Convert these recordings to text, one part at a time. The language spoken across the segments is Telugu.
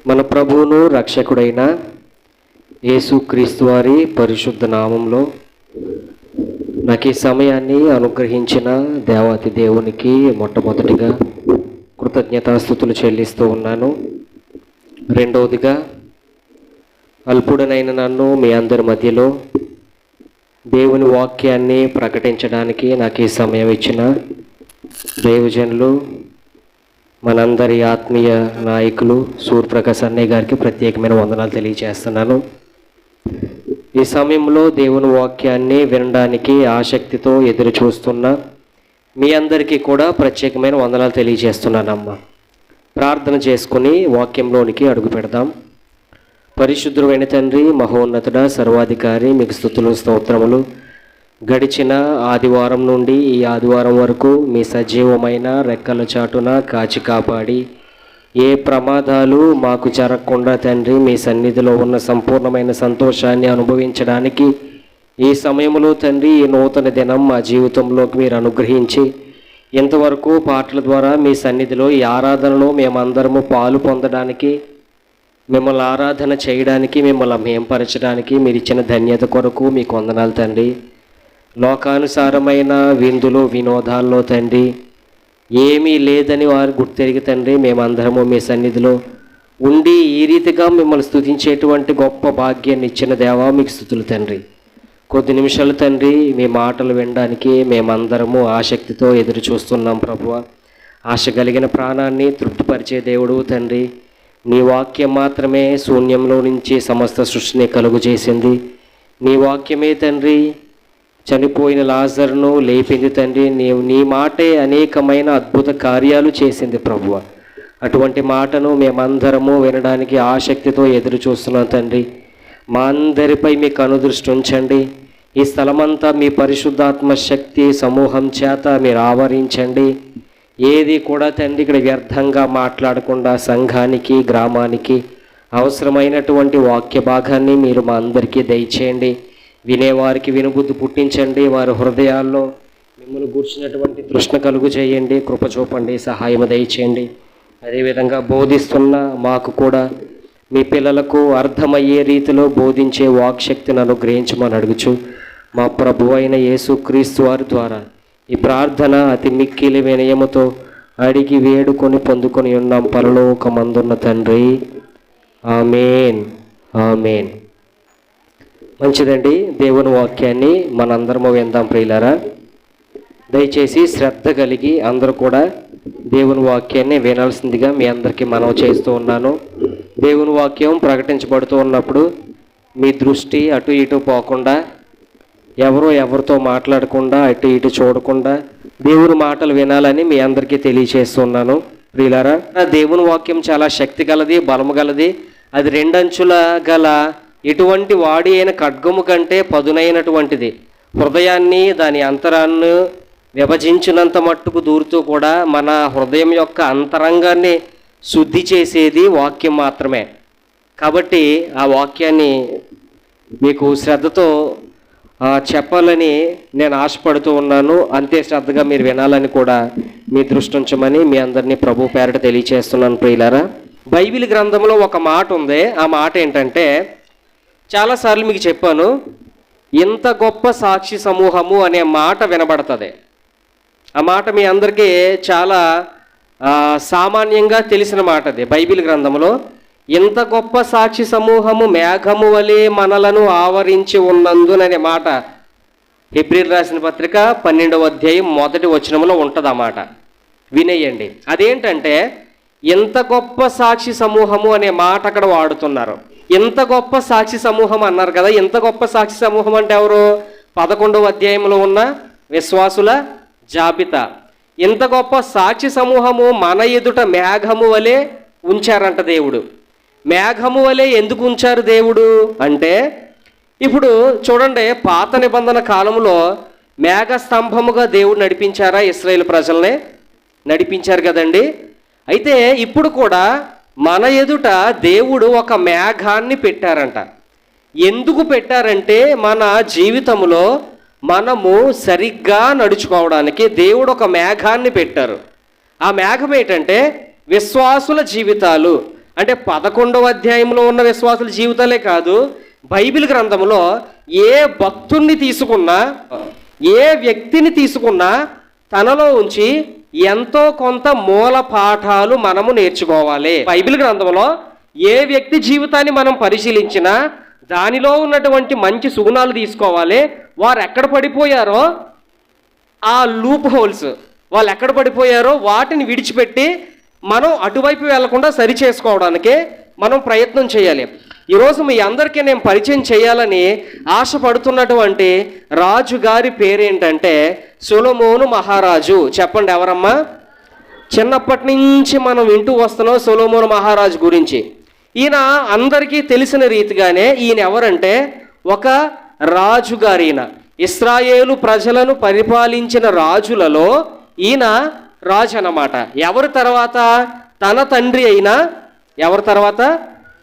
మన ప్రభువును రక్షకుడైన యేసుక్రీస్తు వారి పరిశుద్ధ నామంలో నాకు ఈ సమయాన్ని అనుగ్రహించిన దేవాతి దేవునికి మొట్టమొదటిగా కృతజ్ఞతాస్తుతులు చెల్లిస్తూ ఉన్నాను. రెండవదిగా అల్పుడనైన నన్ను మీ అందరి మధ్యలో దేవుని వాక్యాన్ని ప్రకటించడానికి నాకు ఈ సమయం ఇచ్చిన దైవజనులు, మనందరి ఆత్మీయ నాయకులు సూర్యప్రకాశ్ అన్నయ్య గారికి ప్రత్యేకమైన వందనాలు తెలియజేస్తున్నాను. ఈ సమయంలో దేవుని వాక్యాన్ని వినడానికి ఆసక్తితో ఎదురు చూస్తున్న మీ అందరికీ కూడా ప్రత్యేకమైన వందనాలు తెలియజేస్తున్నానమ్మా. ప్రార్థన చేసుకుని వాక్యంలోనికి అడుగు పెడదాం. పరిశుద్ధుడైన తండ్రి, మహోన్నతుడ, సర్వాధికారి, మీకు స్తుతులు స్తోత్రములు. గడిచిన ఆదివారం నుండి ఈ ఆదివారం వరకు మీ సజీవమైన రెక్కల చాటున కాచి కాపాడి ఏ ప్రమాదాలు మాకు జరగకుండా తండ్రి మీ సన్నిధిలో ఉన్న సంపూర్ణమైన సంతోషాన్ని అనుభవించడానికి ఈ సమయంలో తండ్రి ఈ నూతన దినం మా జీవితంలోకి మీరు అనుగ్రహించి ఇంతవరకు పాటల ద్వారా మీ సన్నిధిలో ఈ ఆరాధనలో మేమందరము పాలు పొందడానికి, మిమ్మల్ని ఆరాధన చేయడానికి, మిమ్మల్ని మేంపరచడానికి మీరు ఇచ్చిన ధన్యత కొరకు మీకు వందనాలు తండ్రి. లోకానుసారమైన విందులు వినోదాల్లో తండ్రి ఏమీ లేదని వారు గుర్తెరిగి తండ్రి మేమందరము మీ సన్నిధిలో ఉండి ఈ రీతిగా మిమ్మల్ని స్తుతించేటువంటి గొప్ప భాగ్యాన్ని ఇచ్చిన దేవా మీకు స్తుతులు తండ్రి. కొద్ది నిమిషాలు తండ్రి మీ మాటలు వినడానికి మేమందరము ఆసక్తితో ఎదురు చూస్తున్నాం ప్రభువా. ఆశ కలిగిన ప్రాణాన్ని తృప్తిపరిచే దేవుడు తండ్రి, నీ వాక్యం మాత్రమే శూన్యంలో నుంచి సమస్త సృష్టిని కలుగు చేసింది. నీ వాక్యమే తండ్రి చనిపోయిన లాజరును లేపింది తండ్రి. నీ మాటే అనేకమైన అద్భుత కార్యాలు చేసింది ప్రభువ. అటువంటి మాటను మేమందరము వినడానికి ఆసక్తితో ఎదురు చూస్తున్నాం తండ్రి. మా అందరిపై మీ కనుదృష్టి ఉంచండి. ఈ స్థలమంతా మీ పరిశుద్ధాత్మ శక్తి సమూహం చేత మీరు ఆవరించండి. ఏది కూడా తండ్రి ఇక్కడ వ్యర్థంగా మాట్లాడకుండా సంఘానికి, గ్రామానికి అవసరమైనటువంటి వాక్య భాగాన్ని మీరు మా అందరికీ దయచేయండి. వినేవారికి వినుబుద్ధి పుట్టించండి. వారి హృదయాల్లో మిమ్మల్ని గూర్చినటువంటి తృష్ణ కలుగు చేయండి. కృప చూపండి, సహాయం దయచేయండి. అదేవిధంగా బోధిస్తున్న మాకు కూడా మీ పిల్లలకు అర్థమయ్యే రీతిలో బోధించే వాక్శక్తిని అనుగ్రహించమని అడుగుచు మా ప్రభు అయిన యేసుక్రీస్తు వారి ద్వారా ఈ ప్రార్థన అతి మిక్కిలి వినయముతో అడిగి వేడుకొని పొందుకొని ఉన్నాం పరలోకమందున్న తండ్రి. ఆమేన్, ఆమేన్. మంచిదండి, దేవుని వాక్యాన్ని మనందరము విందాం ప్రియులారా. దయచేసి శ్రద్ధ కలిగి అందరూ కూడా దేవుని వాక్యాన్ని వినాల్సిందిగా మీ అందరికీ మనవి చేస్తూ ఉన్నాను. దేవుని వాక్యం ప్రకటించబడుతూ ఉన్నప్పుడు మీ దృష్టి అటు ఇటు పోకుండా, ఎవరితో మాట్లాడకుండా, అటు ఇటు చూడకుండా దేవుని మాటలు వినాలని మీ అందరికీ తెలియచేస్తున్నాను ప్రియులారా. దేవుని వాక్యం చాలా శక్తి గలది, బలము గలది. అది రెండంచుల గల ఎటువంటి వాడి అయిన ఖడ్గము కంటే పదునైనటువంటిది. హృదయాన్ని, దాని అంతరాన్ని విభజించినంత మట్టుకు దూరుతూ కూడా మన హృదయం యొక్క అంతరంగాన్ని శుద్ధి చేసేది వాక్యం మాత్రమే. కాబట్టి ఆ వాక్యాన్ని మీకు శ్రద్ధతో చెప్పాలని నేను ఆశపడుతూ ఉన్నాను. అంతే శ్రద్ధగా మీరు వినాలని కూడా మీ దృష్టి ఉంచమని మీ అందరినీ ప్రభు పేరట తెలియచేస్తున్నాను ప్రియులారా. బైబిల్ గ్రంథంలో ఒక మాట ఉంది. ఆ మాట ఏంటంటే, చాలాసార్లు మీకు చెప్పాను, ఇంత గొప్ప సాక్షి సమూహము అనే మాట వినబడుతుంది. ఆ మాట మీ అందరికీ చాలా సామాన్యంగా తెలిసిన మాట. అది బైబిల్ గ్రంథంలో ఇంత గొప్ప సాక్షి సమూహము మేఘము వలె మనలను ఆవరించి ఉన్నందుననే మాట హెబ్రీయులకు రాసిన పత్రిక 12వ అధ్యాయం 1వ వచనంలో ఉంటుంది. ఆ మాట వినేయండి. అదేంటంటే, ఎంత గొప్ప సాక్షి సమూహము అనే మాట అక్కడ వాడుతున్నారు. ఎంత గొప్ప సాక్షి సమూహం అన్నారు కదా. ఎంత గొప్ప సాక్షి సమూహం అంటే ఎవరు? 11వ అధ్యాయంలో ఉన్న విశ్వాసుల జాబితా. ఎంత గొప్ప సాక్షి సమూహము మన ఎదుట మేఘము వలె ఉంచారంట దేవుడు. మేఘము వలె ఎందుకు ఉంచారు దేవుడు అంటే, ఇప్పుడు చూడండి, పాత నిబంధన కాలంలో మేఘ స్తంభముగా దేవుడు నడిపించారా? ఇశ్రాయేలు ప్రజల్ని నడిపించారు కదండి. అయితే ఇప్పుడు కూడా మన ఎదుట దేవుడు ఒక మేఘాన్ని పెట్టారంట. ఎందుకు పెట్టారంటే, మన జీవితంలో మనము సరిగ్గా నడుచుకోవడానికి దేవుడు ఒక మేఘాన్ని పెట్టారు. ఆ మేఘం ఏంటంటే విశ్వాసుల జీవితాలు, అంటే 11వ అధ్యాయంలో ఉన్న విశ్వాసుల జీవితాలే కాదు, బైబిల్ గ్రంథంలో ఏ భక్తుణ్ణి తీసుకున్నా, ఏ వ్యక్తిని తీసుకున్నా తనలో ఉంచి ఎంతో కొంత మూల పాఠాలు మనము నేర్చుకోవాలి. బైబిల్ గ్రంథంలో ఏ వ్యక్తి జీవితాన్ని మనం పరిశీలించినా దానిలో ఉన్నటువంటి మంచి సుగుణాలు తీసుకోవాలి. వారు ఎక్కడ పడిపోయారో ఆ లూప్ హోల్స్, వాళ్ళు ఎక్కడ పడిపోయారో వాటిని విడిచిపెట్టి మనం అటువైపు వెళ్లకుండా సరి చేసుకోవడానికే మనం ప్రయత్నం చేయాలి. ఈరోజు మీ అందరికీ నేను పరిచయం చేయాలని ఆశపడుతున్నటువంటి రాజుగారి పేరేంటంటే సొలొమోను మహారాజు. చెప్పండి ఎవరమ్మా? చిన్నప్పటి నుంచి మనం వింటూ వస్తున్నాం సొలొమోను మహారాజు గురించి. ఈయన అందరికీ తెలిసిన రీతిగానే ఈయన ఎవరంటే ఒక రాజుగారు. ఈయన ఇశ్రాయేలు ప్రజలను పరిపాలించిన రాజులలో ఈయన రాజు అన్నమాట. ఎవరి తర్వాత? తన తండ్రి అయిన ఎవరి తర్వాత?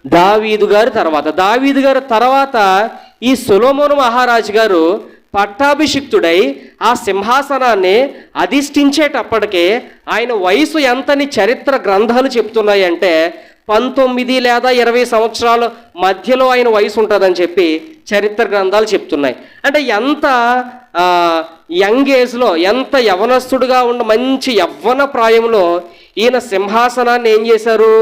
దావీదు గారి తర్వాత. దావీదు గారి తర్వాత ఈ సొలొమోను మహారాజు గారు పట్టాభిషిక్తుడై ఆ సింహాసనాన్ని అధిష్ఠించేటప్పటికే ఆయన వయసు ఎంతని చరిత్ర గ్రంథాలు చెప్తున్నాయంటే 19 లేదా 20 సంవత్సరాల మధ్యలో ఆయన వయసు ఉంటుందని చెప్పి చరిత్ర గ్రంథాలు చెప్తున్నాయి. అంటే ఎంత యంగ్ ఏజ్లో, ఎంత యవనస్తుడుగా ఉన్న మంచి యవ్వన ప్రాయంలో ఈయన సింహాసనాన్ని ఏం చేశారు?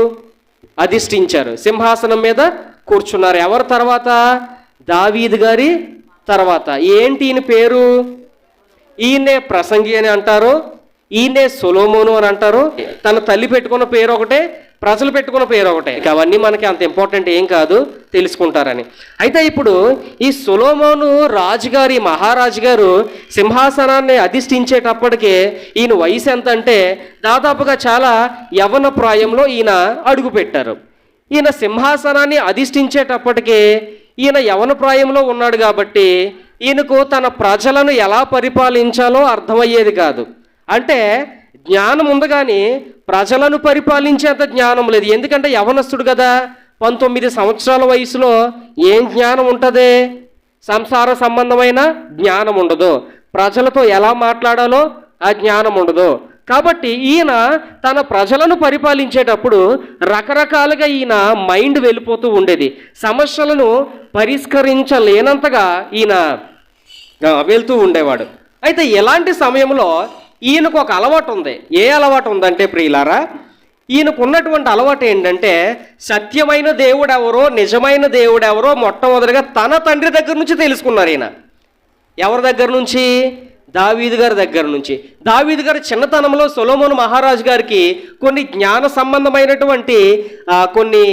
అధిష్ఠించారు. సింహాసనం మీద కూర్చున్నారు. ఎవరి తర్వాత? దావీదు గారి తర్వాత. ఏంటి ఈయన పేరు? ఈయనే ప్రసంగి అని అంటారు, ఈయనే సొలొమోను అని అంటారు. తన తల్లి పెట్టుకున్న పేరు ఒకటే, ప్రజలు పెట్టుకున్న పేరు ఒకటే. ఇక అవన్నీ మనకి అంత ఇంపార్టెంట్ ఏం కాదు, తెలుసుకుంటారని. అయితే ఇప్పుడు ఈ సొలొమోను రాజుగారి, మహారాజు గారు సింహాసనాన్ని అధిష్ఠించేటప్పటికే ఈయన వయసు ఎంత అంటే దాదాపుగా చాలా యవ్వన ప్రాయంలో ఈయన అడుగు పెట్టారు. ఈయన సింహాసనాన్ని అధిష్ఠించేటప్పటికే ఈయన యవ్వన ప్రాయంలో ఉన్నాడు కాబట్టి ఈయనకు తన ప్రజలను ఎలా పరిపాలించాలో అర్థమయ్యేది కాదు. అంటే జ్ఞానం ఉంది కానీ ప్రజలను పరిపాలించేంత జ్ఞానం లేదు. ఎందుకంటే యవనస్తుడు కదా, 19 సంవత్సరాల వయసులో ఏం జ్ఞానం ఉంటుంది? సంసార సంబంధమైన జ్ఞానం ఉండదు. ప్రజలతో ఎలా మాట్లాడాలో ఆ జ్ఞానం ఉండదు. కాబట్టి ఈయన తన ప్రజలను పరిపాలించేటప్పుడు రకరకాలుగా ఈయన మైండ్ వెళ్ళిపోతూ ఉండేది. సమస్యలను పరిష్కరించలేనంతగా ఈయన వెళ్తూ ఉండేవాడు. అయితే ఇలాంటి సమయంలో ఈయనకు ఒక అలవాటు ఉంది. ఏ అలవాటు ఉందంటే ప్రియులారా, ఈయనకు ఉన్నటువంటి అలవాటు ఏంటంటే సత్యమైన దేవుడు ఎవరో, నిజమైన దేవుడు ఎవరో మొట్టమొదటిగా తన తండ్రి దగ్గర నుంచి తెలుసుకున్నారు. ఈయన ఎవరి దగ్గర నుంచి? దావీదు గారి దగ్గర నుంచి. దావీదు గారి చిన్నతనంలో సొలొమోను మహారాజు గారికి కొన్ని జ్ఞాన సంబంధమైనటువంటి కొన్ని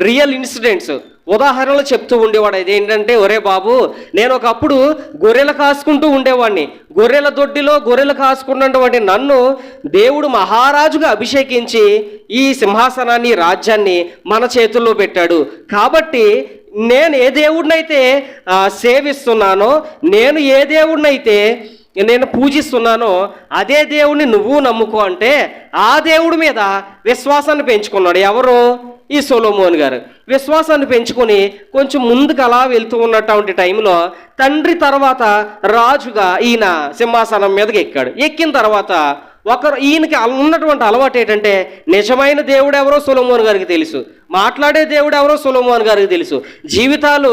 రియల్ ఇన్సిడెంట్స్, ఉదాహరణలు చెప్తూ ఉండేవాడు. ఇదేంటంటే, ఒరే బాబు, నేను ఒకప్పుడు గొర్రెలు కాసుకుంటూ ఉండేవాడిని. గొర్రెల దొడ్డిలో గొర్రెలు కాసుకున్నటువంటి నన్ను దేవుడు మహారాజుగా అభిషేకించి ఈ సింహాసనాన్ని, రాజ్యాన్ని మన చేతుల్లో పెట్టాడు. కాబట్టి నేను ఏ దేవుడినైతే సేవిస్తున్నానో, నేను ఏ దేవుడినైతే నేను పూజిస్తున్నానో అదే దేవుడిని నువ్వు నమ్ముకో అంటే ఆ దేవుడి మీద విశ్వాసాన్ని పెంచుకున్నాడు. ఎవరు? ఈ సొలొమోను గారు. విశ్వాసాన్ని పెంచుకొని కొంచెం ముందుకు అలా వెళ్తూ ఉన్నటువంటి టైంలో తండ్రి తర్వాత రాజుగా ఈయన సింహాసనం మీదకి ఎక్కాడు. ఎక్కిన తర్వాత ఈయనకి ఉన్నటువంటి అలవాటు ఏంటంటే నిజమైన దేవుడు ఎవరో సొలొమోను గారికి తెలుసు, మాట్లాడే దేవుడు ఎవరో సొలొమోను గారికి తెలుసు, జీవితాలు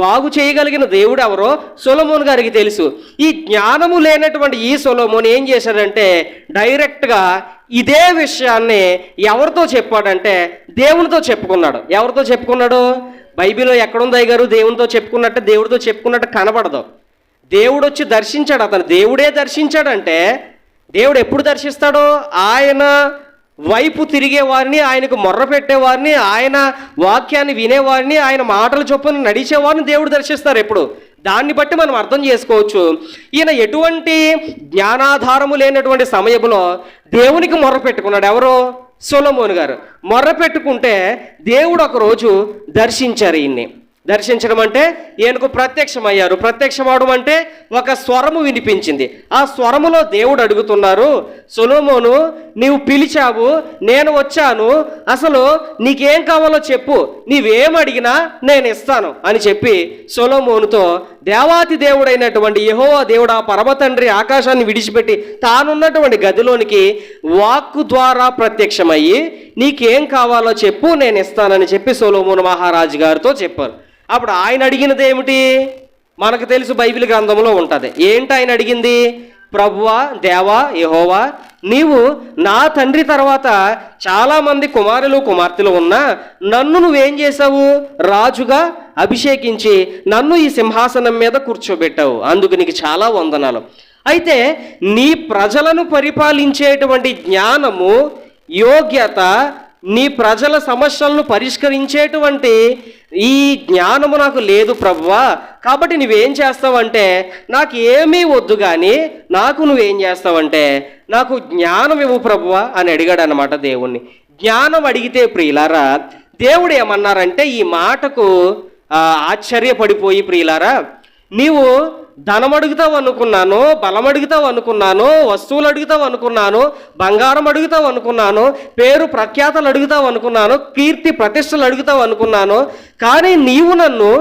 బాగు చేయగలిగిన దేవుడు ఎవరో సొలొమోను గారికి తెలుసు. ఈ జ్ఞానము లేనటువంటి ఈ సొలొమోను ఏం చేశాడంటే డైరెక్ట్గా ఇదే విషయాన్ని ఎవరితో చెప్పాడంటే దేవునితో చెప్పుకున్నాడు. ఎవరితో చెప్పుకున్నాడు? బైబిల్లో ఎక్కడుంది గారు దేవునితో చెప్పుకున్నట్టు? దేవుడితో చెప్పుకున్నట్టు కనబడదు. దేవుడు వచ్చి దర్శించాడు. అతను దేవుడే దర్శించాడంటే దేవుడు ఎప్పుడు దర్శిస్తాడో ఆయన వైపు తిరిగే వారిని, ఆయనకు మొర్ర పెట్టేవారిని, ఆయన వాక్యాన్ని వినేవారిని, ఆయన మాటలు చొప్పున నడిచేవారిని దేవుడు దర్శిస్తారు ఎప్పుడు. దాన్ని బట్టి మనం అర్థం చేసుకోవచ్చు ఈయన ఎటువంటి జ్ఞానాధారము లేనటువంటి సమయంలో దేవునికి మొర్ర పెట్టుకున్నాడు. ఎవరో? సొలొమోను గారు. మొర్ర పెట్టుకుంటే దేవుడు ఒకరోజు దర్శించారు ఈయన్ని. దర్శించడం అంటే ఈయనకు ప్రత్యక్షమయ్యారు. ప్రత్యక్షమవడం అంటే ఒక స్వరము వినిపించింది. ఆ స్వరములో దేవుడు అడుగుతున్నారు, సొలొమోను, నీవు పిలిచావు, నేను వచ్చాను, అసలు నీకేం కావాలో చెప్పు, నీవేం అడిగినా నేను ఇస్తాను అని చెప్పి సొలొమోనుతో దేవాతి దేవుడైనటువంటి యెహోవా దేవుడు, ఆ పరమ తండ్రి ఆకాశాన్ని విడిచిపెట్టి తానున్నటువంటి గదిలోనికి వాక్కు ద్వారా ప్రత్యక్షమయ్యి నీకేం కావాలో చెప్పు నేను ఇస్తానని చెప్పి సొలొమోను మహారాజు గారితో చెప్పారు. అప్పుడు ఆయన అడిగినది ఏమిటి? మనకు తెలుసు, బైబిల్ గ్రంథంలో ఉంటుంది. ఏంటి ఆయన అడిగింది? ప్రభువా, దేవా, యెహోవా, నీవు నా తండ్రి తర్వాత చాలామంది కుమారులు కుమార్తెలు ఉన్నా నన్ను నువ్వేం చేసావు? రాజుగా అభిషేకించి నన్ను ఈ సింహాసనం మీద కూర్చోబెట్టావు. అందుకు నీకు చాలా వందనాలు. అయితే నీ ప్రజలను పరిపాలించేటువంటి జ్ఞానము, యోగ్యత, నీ ప్రజల సమస్యలను పరిష్కరించేటువంటి ఈ జ్ఞానము నాకు లేదు ప్రభువా. కాబట్టి నువ్వేం చేస్తావంటే నాకు ఏమీ వద్దు, కానీ నాకు నువ్వేం చేస్తావంటే నాకు జ్ఞానం ఇవ్వు ప్రభువా అని అడిగాడు అన్నమాట దేవుణ్ణి. జ్ఞానం అడిగితే ప్రియులారా, దేవుడు ఏమన్నారంటే ఈ మాటకు ఆశ్చర్యపడిపోయి, ప్రియులారా, నీవు ధనం అడుగుతావు అనుకున్నాను, బలం అడుగుతావు అనుకున్నాను, వస్తువులు అడుగుతావు అనుకున్నాను, బంగారం అడుగుతావు అనుకున్నాను, పేరు ప్రఖ్యాతలు అడుగుతావు అనుకున్నాను, కీర్తి ప్రతిష్టలు అడుగుతావు అనుకున్నాను, కానీ నీవు నన్ను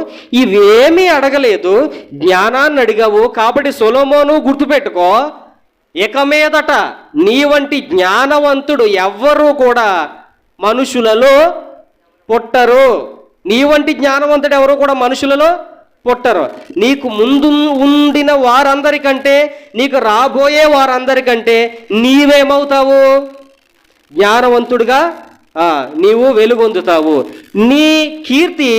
ఇవేమీ అడగలేదు, జ్ఞానాన్ని అడిగావు. కాబట్టి సొలొమోను గుర్తుపెట్టుకో, ఇక మీదట నీ వంటి జ్ఞానవంతుడు ఎవ్వరూ కూడా మనుషులలో పుట్టరు. నీ వంటి జ్ఞానవంతుడు ఎవరు కూడా మనుషులలో పుట్టరు. నీకు ముందు ఉండిన వారందరికంటే, నీకు రాబోయే వారందరికంటే నీవేమవుతావు? జ్ఞానవంతుడిగా నీవు వెలుగొందుతావు. నీ కీర్తి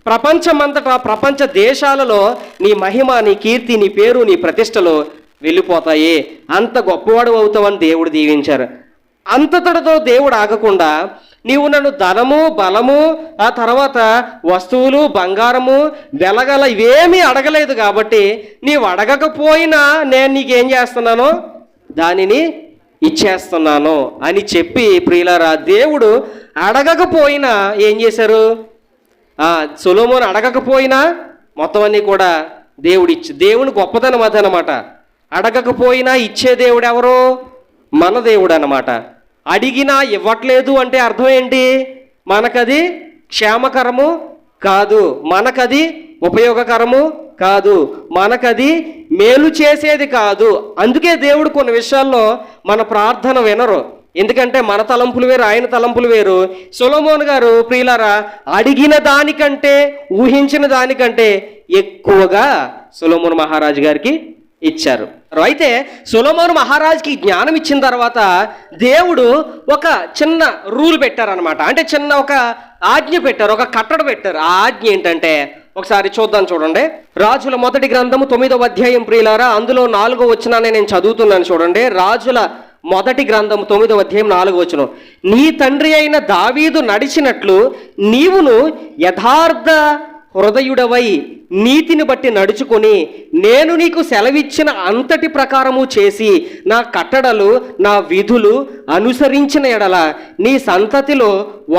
ప్రపంచమంతటా, ప్రపంచ దేశాలలో నీ మహిమ, నీ కీర్తి, నీ పేరు, నీ ప్రతిష్టలు వెళ్ళిపోతాయి. అంత గొప్పవాడు అవుతావని దేవుడు దీవించారు. అంతటితో దేవుడు ఆగకుండా నీవు నన్ను ధనము, బలము, ఆ తర్వాత వస్తువులు, బంగారము, వెలగల ఇవేమీ అడగలేదు. కాబట్టి నీవు అడగకపోయినా నేను నీకేం చేస్తున్నానో దానిని ఇచ్చేస్తున్నాను అని చెప్పి, ప్రియులారా, దేవుడు అడగకపోయినా ఏం చేశారు? సొలొమోను అడగకపోయినా మొత్తం అన్నీ కూడా దేవుని గొప్పతనం అదనమాట. అడగకపోయినా ఇచ్చే దేవుడు ఎవరు? మన దేవుడు అన్నమాట. అడిగినా ఇవ్వట్లేదు అంటే అర్థం ఏంటి? మనకది క్షేమకరము కాదు, మనకది ఉపయోగకరము కాదు, మనకది మేలు చేసేది కాదు. అందుకే దేవుడు కొన్ని విషయాల్లో మన ప్రార్థన వినరు. ఎందుకంటే మన తలంపులు వేరు, ఆయన తలంపులు వేరు. సొలొమోను గారు ప్రియులారా అడిగిన దానికంటే, ఊహించిన దానికంటే ఎక్కువగా సొలొమోను మహారాజు గారికి ఇచ్చారు. అయితే సొలొమోను మహారాజుకి జ్ఞానం ఇచ్చిన తర్వాత దేవుడు ఒక చిన్న రూల్ పెట్టారనమాట. అంటే చిన్న ఒక ఆజ్ఞ పెట్టారు, ఒక కట్టడ పెట్టారు. ఆ ఆజ్ఞ ఏంటంటే ఒకసారి చూద్దాం, చూడండి. రాజుల మొదటి గ్రంథము 9వ అధ్యాయం ప్రియులారా, అందులో 4వ వచనాన్ని నేను చదువుతున్నాను చూడండి. రాజుల మొదటి గ్రంథము 9వ అధ్యాయం 4వ వచనం. నీ తండ్రి అయిన దావీదు నడిచినట్లు నీవును యథార్థ హృదయుడవై నీతిని బట్టి నడుచుకొని నేను నీకు సెలవిచ్చిన అంతటి ప్రకారము చేసి నా కట్టడలు, నా విధులు అనుసరించిన ఎడల నీ సంతతిలో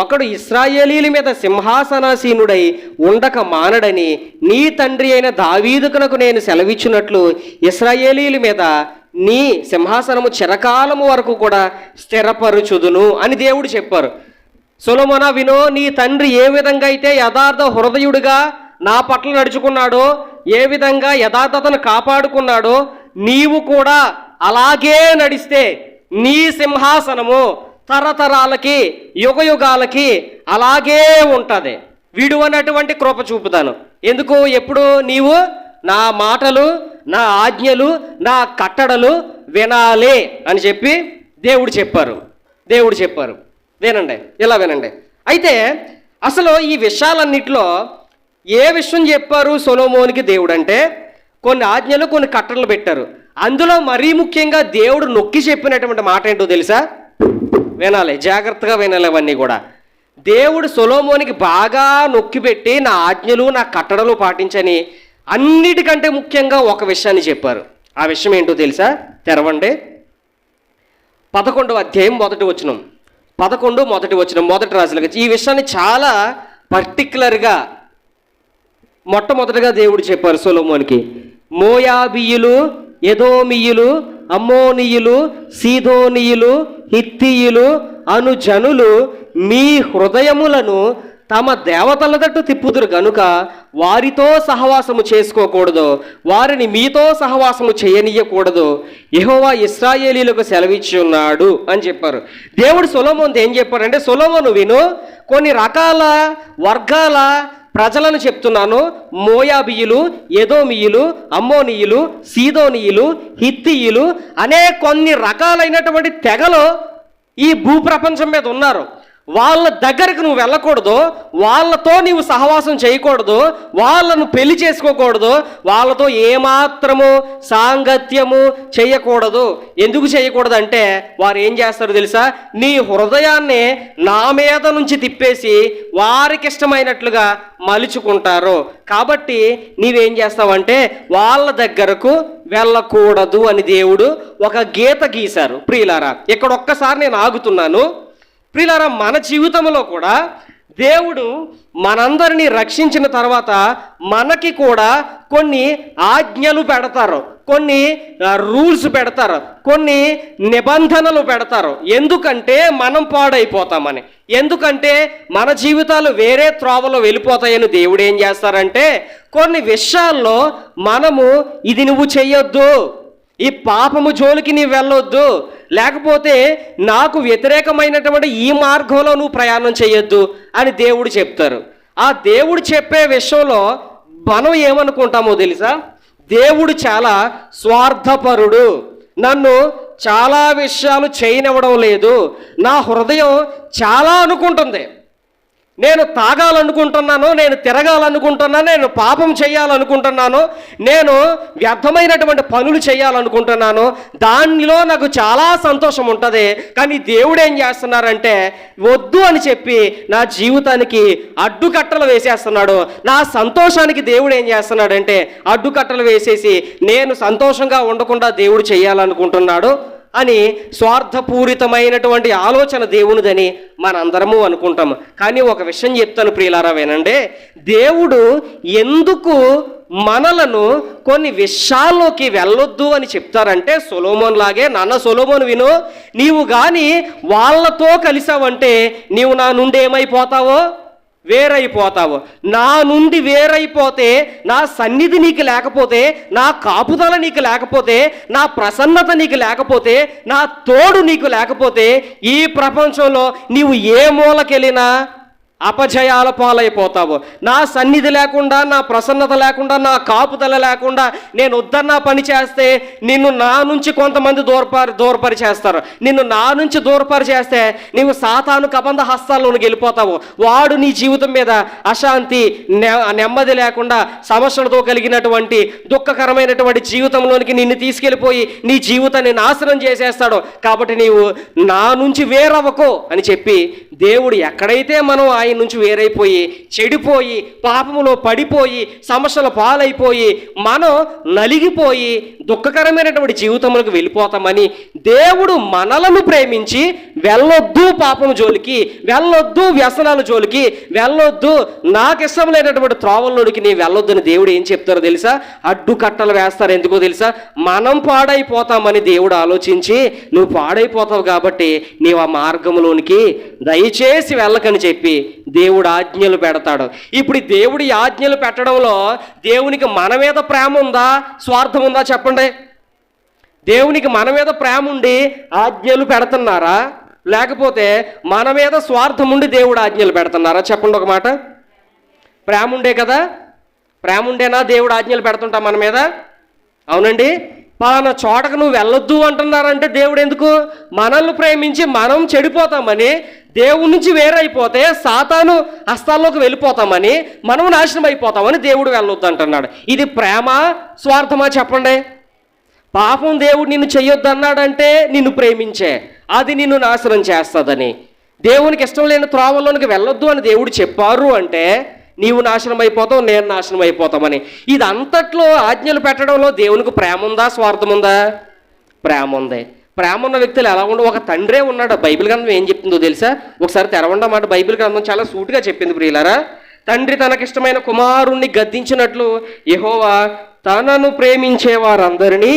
ఒకడు ఇశ్రాయేలీల మీద సింహాసనాసీనుడై ఉండక మానడని నీ తండ్రి అయిన దావీదుకునకు నేను సెలవిచ్చినట్లు ఇశ్రాయేలీల మీద నీ సింహాసనము చిరకాలము వరకు కూడా స్థిరపరుచుదును అని దేవుడు చెప్పారు. సొలొమోనా వినో, నీ తండ్రి ఏ విధంగా అయితే యథార్థ హృదయుడిగా నా పట్ల నడుచుకున్నాడో, ఏ విధంగా యథార్థతను కాపాడుకున్నాడో, నీవు కూడా అలాగే నడిస్తే నీ సింహాసనము తరతరాలకి, యుగయుగాలకి అలాగే ఉంటుంది. విడువనటువంటి కృప చూపుతాను. ఎందుకు? ఎప్పుడు నీవు నా మాటలు, నా ఆజ్ఞలు, నా కట్టడలు వినాలి అని చెప్పి దేవుడు చెప్పారు. వినండి, ఇలా వినండి. అయితే అసలు ఈ విషయాలన్నిటిలో ఏ విషయం చెప్పారు సొలొమోనుకి దేవుడు అంటే? కొన్ని ఆజ్ఞలు, కొన్ని కట్టడలు పెట్టారు. అందులో మరీ ముఖ్యంగా దేవుడు నొక్కి చెప్పినటువంటి మాట ఏంటో తెలుసా? వినాలి, జాగ్రత్తగా వినాలి. అవన్నీ కూడా దేవుడు సొలొమోనుకి బాగా నొక్కి పెట్టి నా ఆజ్ఞలు, నా కట్టడలు పాటించని అన్నిటికంటే ముఖ్యంగా ఒక విషయాన్ని చెప్పారు. ఆ విషయం ఏంటో తెలుసా? తెరవండి. 11వ అధ్యాయం 1వ వచనం. 11 మొదటి వచనం, మొదటి రాజులుగా ఈ విషయాన్ని చాలా పర్టికులర్గా మొట్టమొదటిగా దేవుడు చెప్పారు సొలొమోనుకి. మోయాబీయులు, ఎదోమీయులు, అమ్మోనీయులు, సీదోనీయులు, హిత్తీయులు అను జనులు మీ హృదయములను తమ దేవతల తట్టు తిప్పుదురు గనుక వారితో సహవాసము చేసుకోకూడదు, వారిని మీతో సహవాసము చేయనీయకూడదు, యెహోవా ఇశ్రాయేలీయులకు సెలవిచ్చి ఉన్నాడు అని చెప్పారు. దేవుడు సొలొమోనుతో ఏం చెప్పారంటే, సొలొమోను విను, కొన్ని రకాల వర్గాల ప్రజలను చెప్తున్నాను. మోయాబీయులు, ఎదోమీయులు, అమ్మోనీయులు, సీదోనీయులు, హిత్తీయులు అనే కొన్ని రకాలైనటువంటి తెగలు ఈ భూప్రపంచం మీద ఉన్నారు. వాళ్ళ దగ్గరకు నువ్వు వెళ్ళకూడదు, వాళ్ళతో నీవు సహవాసం చేయకూడదు, వాళ్ళను పెళ్లి చేసుకోకూడదు, వాళ్ళతో ఏమాత్రము సాంగత్యము చేయకూడదు. ఎందుకు చేయకూడదు అంటే వారు ఏం చేస్తారో తెలుసా, నీ హృదయాన్ని నా మీద నుంచి తిప్పేసి వారికి ఇష్టమైనట్లుగా మలుచుకుంటారు. కాబట్టి నీవేం చేస్తావంటే వాళ్ళ దగ్గరకు వెళ్ళకూడదు అని దేవుడు ఒక గీత గీశారు. ప్రియులారా, ఇక్కడ ఒక్కసారి నేను ఆగుతున్నాను. ప్రియులారా, మన జీవితంలో కూడా దేవుడు మనందరినీ రక్షించిన తర్వాత మనకి కూడా కొన్ని ఆజ్ఞలు పెడతారు, కొన్ని రూల్స్ పెడతారు, కొన్ని నిబంధనలు పెడతారు. ఎందుకంటే మనం పాడైపోతామని, ఎందుకంటే మన జీవితాలు వేరే త్రోవలో వెళ్ళిపోతాయని దేవుడు ఏం చేస్తారంటే కొన్ని విషయాల్లో మనము ఇది నువ్వు చెయ్యొద్దు, ఈ పాపము జోలికి నీవు వెళ్ళొద్దు, లేకపోతే నాకు వ్యతిరేకమైనటువంటి ఈ మార్గంలో నువ్వు ప్రయాణం చేయొద్దు అని దేవుడు చెప్తారు. ఆ దేవుడు చెప్పే విషయంలో మనం ఏమనుకుంటామో తెలుసా, దేవుడు చాలా స్వార్థపరుడు, నన్ను చాలా విషయాలు చేయనివ్వడం లేదు, నా హృదయం చాలా అనుకుంటుంది, నేను తాగాలనుకుంటున్నాను, నేను తిరగాలనుకుంటున్నాను, నేను పాపం చేయాలనుకుంటున్నాను, నేను వ్యర్థమైనటువంటి పనులు చేయాలనుకుంటున్నాను, దానిలో నాకు చాలా సంతోషం ఉంటుంది. కానీ దేవుడు ఏం చేస్తున్నారంటే వద్దు అని చెప్పి నా జీవితానికి అడ్డుకట్టలు వేసేస్తున్నాడు. నా సంతోషానికి దేవుడు ఏం చేస్తున్నాడంటే అడ్డుకట్టలు వేసేసి నేను సంతోషంగా ఉండకుండా దేవుడు చేయాలనుకుంటున్నాడు అని స్వార్థపూరితమైనటువంటి ఆలోచన దేవునిదని మనందరము అనుకుంటాము. కానీ ఒక విషయం చెప్తాను ప్రియులారా, వినండి. దేవుడు ఎందుకు మనలను కొన్ని విషయాల్లోకి వెళ్ళొద్దు అని చెప్తారంటే, సొలొమోన్ లాగే, నాన్న సొలొమోన్ విను, నీవు కానీ వాళ్ళతో కలిసావంటే నీవు నా నుండి ఏమైపోతావో వేరైపోతావు. నా నుండి వేరైపోతే, నా సన్నిధి నీకు లేకపోతే, నా కాపుదల నీకు లేకపోతే, నా ప్రసన్నత నీకు లేకపోతే, నా తోడు నీకు లేకపోతే ఈ ప్రపంచంలో నీవు ఏ మూలకెళ్ళినా అపజయాల పాలైపోతావు. నా సన్నిధి లేకుండా, నా ప్రసన్నత లేకుండా, నా కాపుదల లేకుండా నేను వద్దన్నా పని చేస్తే నిన్ను నా నుంచి కొంతమంది దూరపరి చేస్తారు. నిన్ను నా నుంచి దూరపరి చేస్తే నీవు సాతాను కబంధ హస్తాల్లోకి వెళ్ళిపోతావు. వాడు నీ జీవితం మీద అశాంతి, నెమ్మది లేకుండా సమస్యలతో కలిగినటువంటి దుఃఖకరమైనటువంటి జీవితంలోనికి నిన్ను తీసుకెళ్ళిపోయి నీ జీవితాన్ని నాశనం చేసేస్తాడు. కాబట్టి నీవు నా నుంచి వేరవ్వకో అని చెప్పి దేవుడు ఎక్కడైతే మనం ఆయన నుంచి వేరైపోయి చెడిపోయి పాపములో పడిపోయి సమస్యల పాలైపోయి మనం నలిగిపోయి దుఃఖకరమైనటువంటి జీవితంలోకి వెళ్ళిపోతామని దేవుడు మనలను ప్రేమించి వెళ్ళొద్దు పాపము జోలికి, వెళ్ళొద్దు వ్యసనాల జోలికి, వెళ్ళొద్దు నాకు ఇష్టం లేనటువంటి త్రోవల్లోనికి నీ వెళ్ళొద్దని దేవుడు ఏం చెప్తారో తెలుసా, అడ్డుకట్టలు వేస్తారు. ఎందుకో తెలుసా, మనం పాడైపోతామని దేవుడు ఆలోచించి నువ్వు పాడైపోతావు కాబట్టి నీవు ఆ మార్గంలోనికి దయచేసి వెళ్ళకని చెప్పి దేవుడు ఆజ్ఞలు పెడతాడు. ఇప్పుడు దేవుడి ఆజ్ఞలు పెట్టడంలో దేవునికి మన మీద ప్రేమ ఉందా, స్వార్థం ఉందా చెప్పండి? దేవునికి మన మీద ప్రేమ ఉండి ఆజ్ఞలు పెడుతున్నారా, లేకపోతే మన మీద స్వార్థం ఉండి దేవుడు ఆజ్ఞలు పెడుతున్నారా? చెప్పండి ఒక మాట. ప్రేమ ఉండే కదా, ప్రేమ ఉండేనా దేవుడు ఆజ్ఞలు పెడుతుంటా మన మీద? అవునండి. పలానా చోటకు నువ్వు వెళ్ళొద్దు అంటున్నారంటే దేవుడు ఎందుకు? మనల్ని ప్రేమించి మనం చెడిపోతామని, దేవుడి నుంచి వేరైపోతే సాతాను హస్తాల్లోకి వెళ్ళిపోతామని, మనం నాశనం అయిపోతామని దేవుడు వెళ్ళొద్దు అంటున్నాడు. ఇది ప్రేమ స్వార్థమా చెప్పండి? పాపం దేవుడు నిన్ను చెయ్యొద్దు అన్నాడంటే నిన్ను ప్రేమించే, అది నిన్ను నాశనం చేస్తుందని. దేవునికి ఇష్టం లేని త్రోవల్లోనికి వెళ్ళొద్దు అని దేవుడు చెప్పారు అంటే నీవు నాశనం అయిపోతావు, నేను నాశనం అయిపోతామని. ఇది అంతట్లో ఆజ్ఞలు పెట్టడంలో దేవునికి ప్రేమ ఉందా, స్వార్థం ఉందా? ప్రేమ ఉంది. ప్రేమ ఉన్న వ్యక్తులు ఎలా ఉండవు? ఒక తండ్రే ఉన్నాడు. బైబిల్ గ్రంథం ఏం చెప్తుందో తెలుసా? ఒకసారి తెరవండమాట. బైబిల్ గ్రంథం చాలా సూటిగా చెప్పింది ప్రియులారా. తండ్రి తనకిష్టమైన కుమారుణ్ణి గద్దించినట్లు యెహోవా తనను ప్రేమించే వారందరినీ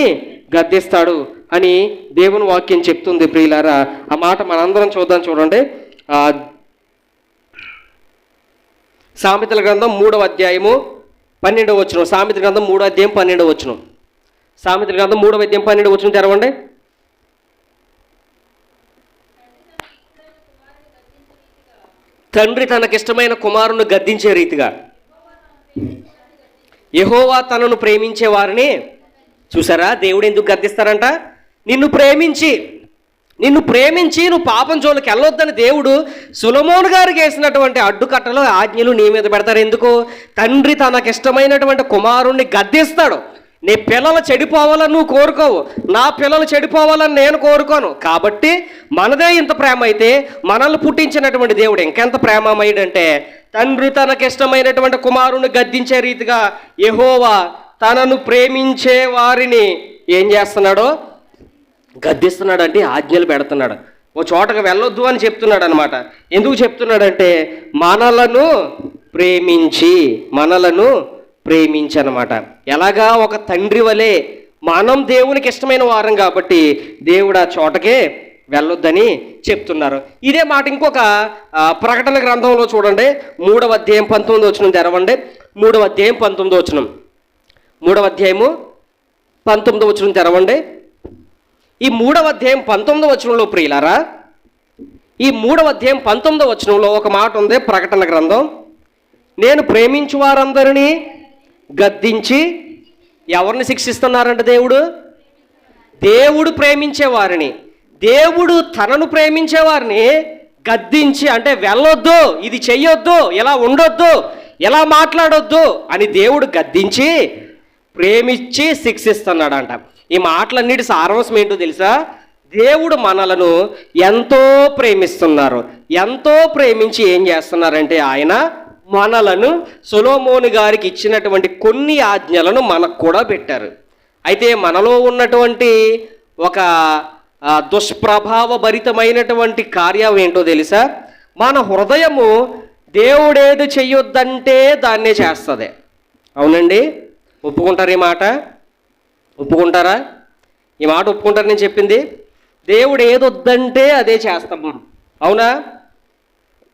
గద్దిస్తాడు అని దేవుని వాక్యం చెప్తుంది ప్రియులారా. ఆ మాట మనందరం చూద్దాం. చూడండి, సామెతల గ్రంథం 3వ అధ్యాయము 12వ వచనం. సామెతల గ్రంథం 3వ అధ్యాయం 12వ వచనం. సామెతల గ్రంథం 3వ అధ్యాయం 12వ వచనం తెరవండి. తండ్రి తనకిష్టమైన కుమారుని గద్దించే రీతిగా యెహోవా తనను ప్రేమించే వారిని చూసారా? దేవుడు ఎందుకు గద్దిస్తారంట? నిన్ను ప్రేమించి నువ్వు పాపం జోలికి వెళ్ళొద్దని దేవుడు సొలొమోను గారికి వేసినటువంటి అడ్డుకట్టలు, ఆజ్ఞలు నీ మీద పెడతారు. ఎందుకు? తండ్రి తనకిష్టమైనటువంటి కుమారుణ్ణి గద్దిస్తాడు. నీ పిల్లలు చెడిపోవాలని నువ్వు కోరుకోవు, నా పిల్లలు చెడిపోవాలని నేను కోరుకోను. కాబట్టి మనదే ఇంత ప్రేమ అయితే మనల్ని పుట్టించినటువంటి దేవుడు ఇంకెంత ప్రేమమయుడంటే, తండ్రి తనకిష్టమైనటువంటి కుమారుణ్ణి గద్దించే రీతిగా యెహోవా తనను ప్రేమించే వారిని ఏం చేస్తున్నాడో గద్దిస్తున్నాడు. అంటే ఆజ్ఞలు పెడుతున్నాడు. ఓ చోటకు వెళ్ళొద్దు అని చెప్తున్నాడు అనమాట. ఎందుకు చెప్తున్నాడంటే మనలను ప్రేమించి అనమాట. ఎలాగా? ఒక తండ్రి వలె మనం దేవునికి ఇష్టమైన వారం కాబట్టి దేవుడు ఆ చోటకే వెళ్ళొద్దని చెప్తున్నారు. ఇదే మాట ఇంకొక ప్రకటన గ్రంథంలో చూడండి. 3వ అధ్యాయం 19వ వచనం తెరవండి. 3వ అధ్యాయం 19వ వచనం. 3వ అధ్యాయము 19వ వచనం తెరవండి. ఈ 3వ అధ్యాయం 19వ వచనంలో ప్రియులారా, ఈ 3వ అధ్యాయం 19వ వచనంలో ఒక మాట ఉంది. ప్రకటన గ్రంథం, నేను ప్రేమించు వారందరినీ గద్దించి ఎవరిని శిక్షిస్తున్నారంట? దేవుడు ప్రేమించేవారిని, దేవుడు తనను ప్రేమించేవారిని గద్దించి, అంటే వెళ్ళొద్దు, ఇది చెయ్యొద్దు, ఇలా ఉండొద్దు, ఇలా మాట్లాడొద్దు అని దేవుడు గద్దించి ప్రేమించి శిక్షిస్తున్నాడంట. ఈ మాటలన్నిటి సారాంశం ఏంటో తెలుసా? దేవుడు మనలను ఎంతో ప్రేమిస్తున్నారు. ఎంతో ప్రేమించి ఏం చేస్తున్నారంటే ఆయన మనలను సొలొమోను గారికి ఇచ్చినటువంటి కొన్ని ఆజ్ఞలను మనకు కూడా పెట్టారు. అయితే మనలో ఉన్నటువంటి ఒక దుష్ప్రభావ భరితమైనటువంటి కార్యం ఏంటో తెలుసా? మన హృదయము దేవుడేది చెయ్యొద్దంటే దాన్నే చేస్తుంది. అవునండి, ఒప్పుకుంటారు ఈ మాట? ఒప్పుకుంటారా? ఈ మాట ఒప్పుకుంటారు నేను చెప్పింది? దేవుడు ఏదొద్దంటే అదే చేస్తాం. అవునా?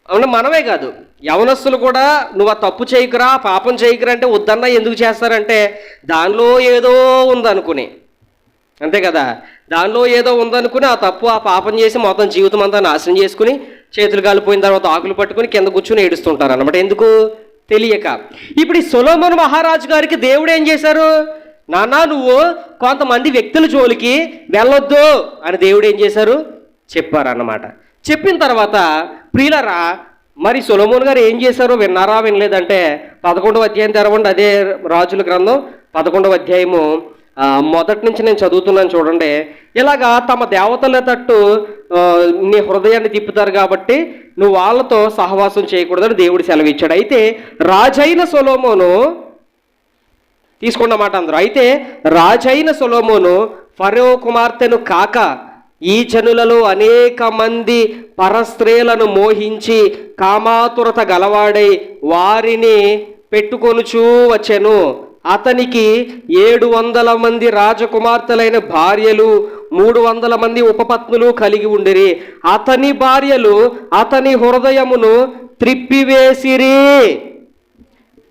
అవునా? మనమే కాదు, యవనస్తులు కూడా నువ్వు ఆ తప్పు చేయకురా, పాపం చేయకురా అంటే వద్దన్నా ఎందుకు చేస్తారంటే దానిలో ఏదో ఉందనుకుని. అంతే కదా? దానిలో ఏదో ఉందనుకుని ఆ తప్పు, ఆ పాపం చేసి మొత్తం జీవితం అంతా నాశనం చేసుకుని చేతులు కాలిపోయిన తర్వాత ఆకులు పట్టుకుని కింద కూర్చుని ఏడుస్తుంటారు అన్నమాట. ఎందుకు? తెలియక. ఇప్పుడు ఈ సొలొమోను మహారాజు గారికి దేవుడు ఏం చేశారు? నాన్న, నువ్వు కొంతమంది వ్యక్తుల జోలికి వెళ్ళొద్దు అని దేవుడు ఏం చేశారు? చెప్పారన్నమాట. చెప్పిన తర్వాత ప్రియులరా, మరి సొలొమోను గారు ఏం చేశారో విన్నారా వినలేదంటే 11వ అధ్యాయం తెరవండి. అదే రాజుల గ్రంథం 11వ అధ్యాయము మొదటి నుంచి నేను చదువుతున్నాను చూడండి. ఇలాగా తమ దేవతల తట్టు నీ హృదయాన్ని తిప్పుతారు కాబట్టి నువ్వు వాళ్ళతో సహవాసం చేయకూడదని దేవుడు సెలవిచ్చాడు. అయితే రాజైన సొలొమోను, తీసుకున్నమాట అందరూ, అయితే రాజైన సొలొమోను ఫరో కుమార్తెను కాక ఈ జనులలో అనేక మంది పరస్త్రీలను మోహించి కామాతురత గలవాడై వారిని పెట్టుకొనుచూ వచ్చెను. అతనికి 700 మంది రాజకుమార్తెలైన భార్యలు, 300 మంది ఉపపత్నులు కలిగి ఉండిరి. అతని భార్యలు అతని హృదయమును త్రిప్పివేసిరి.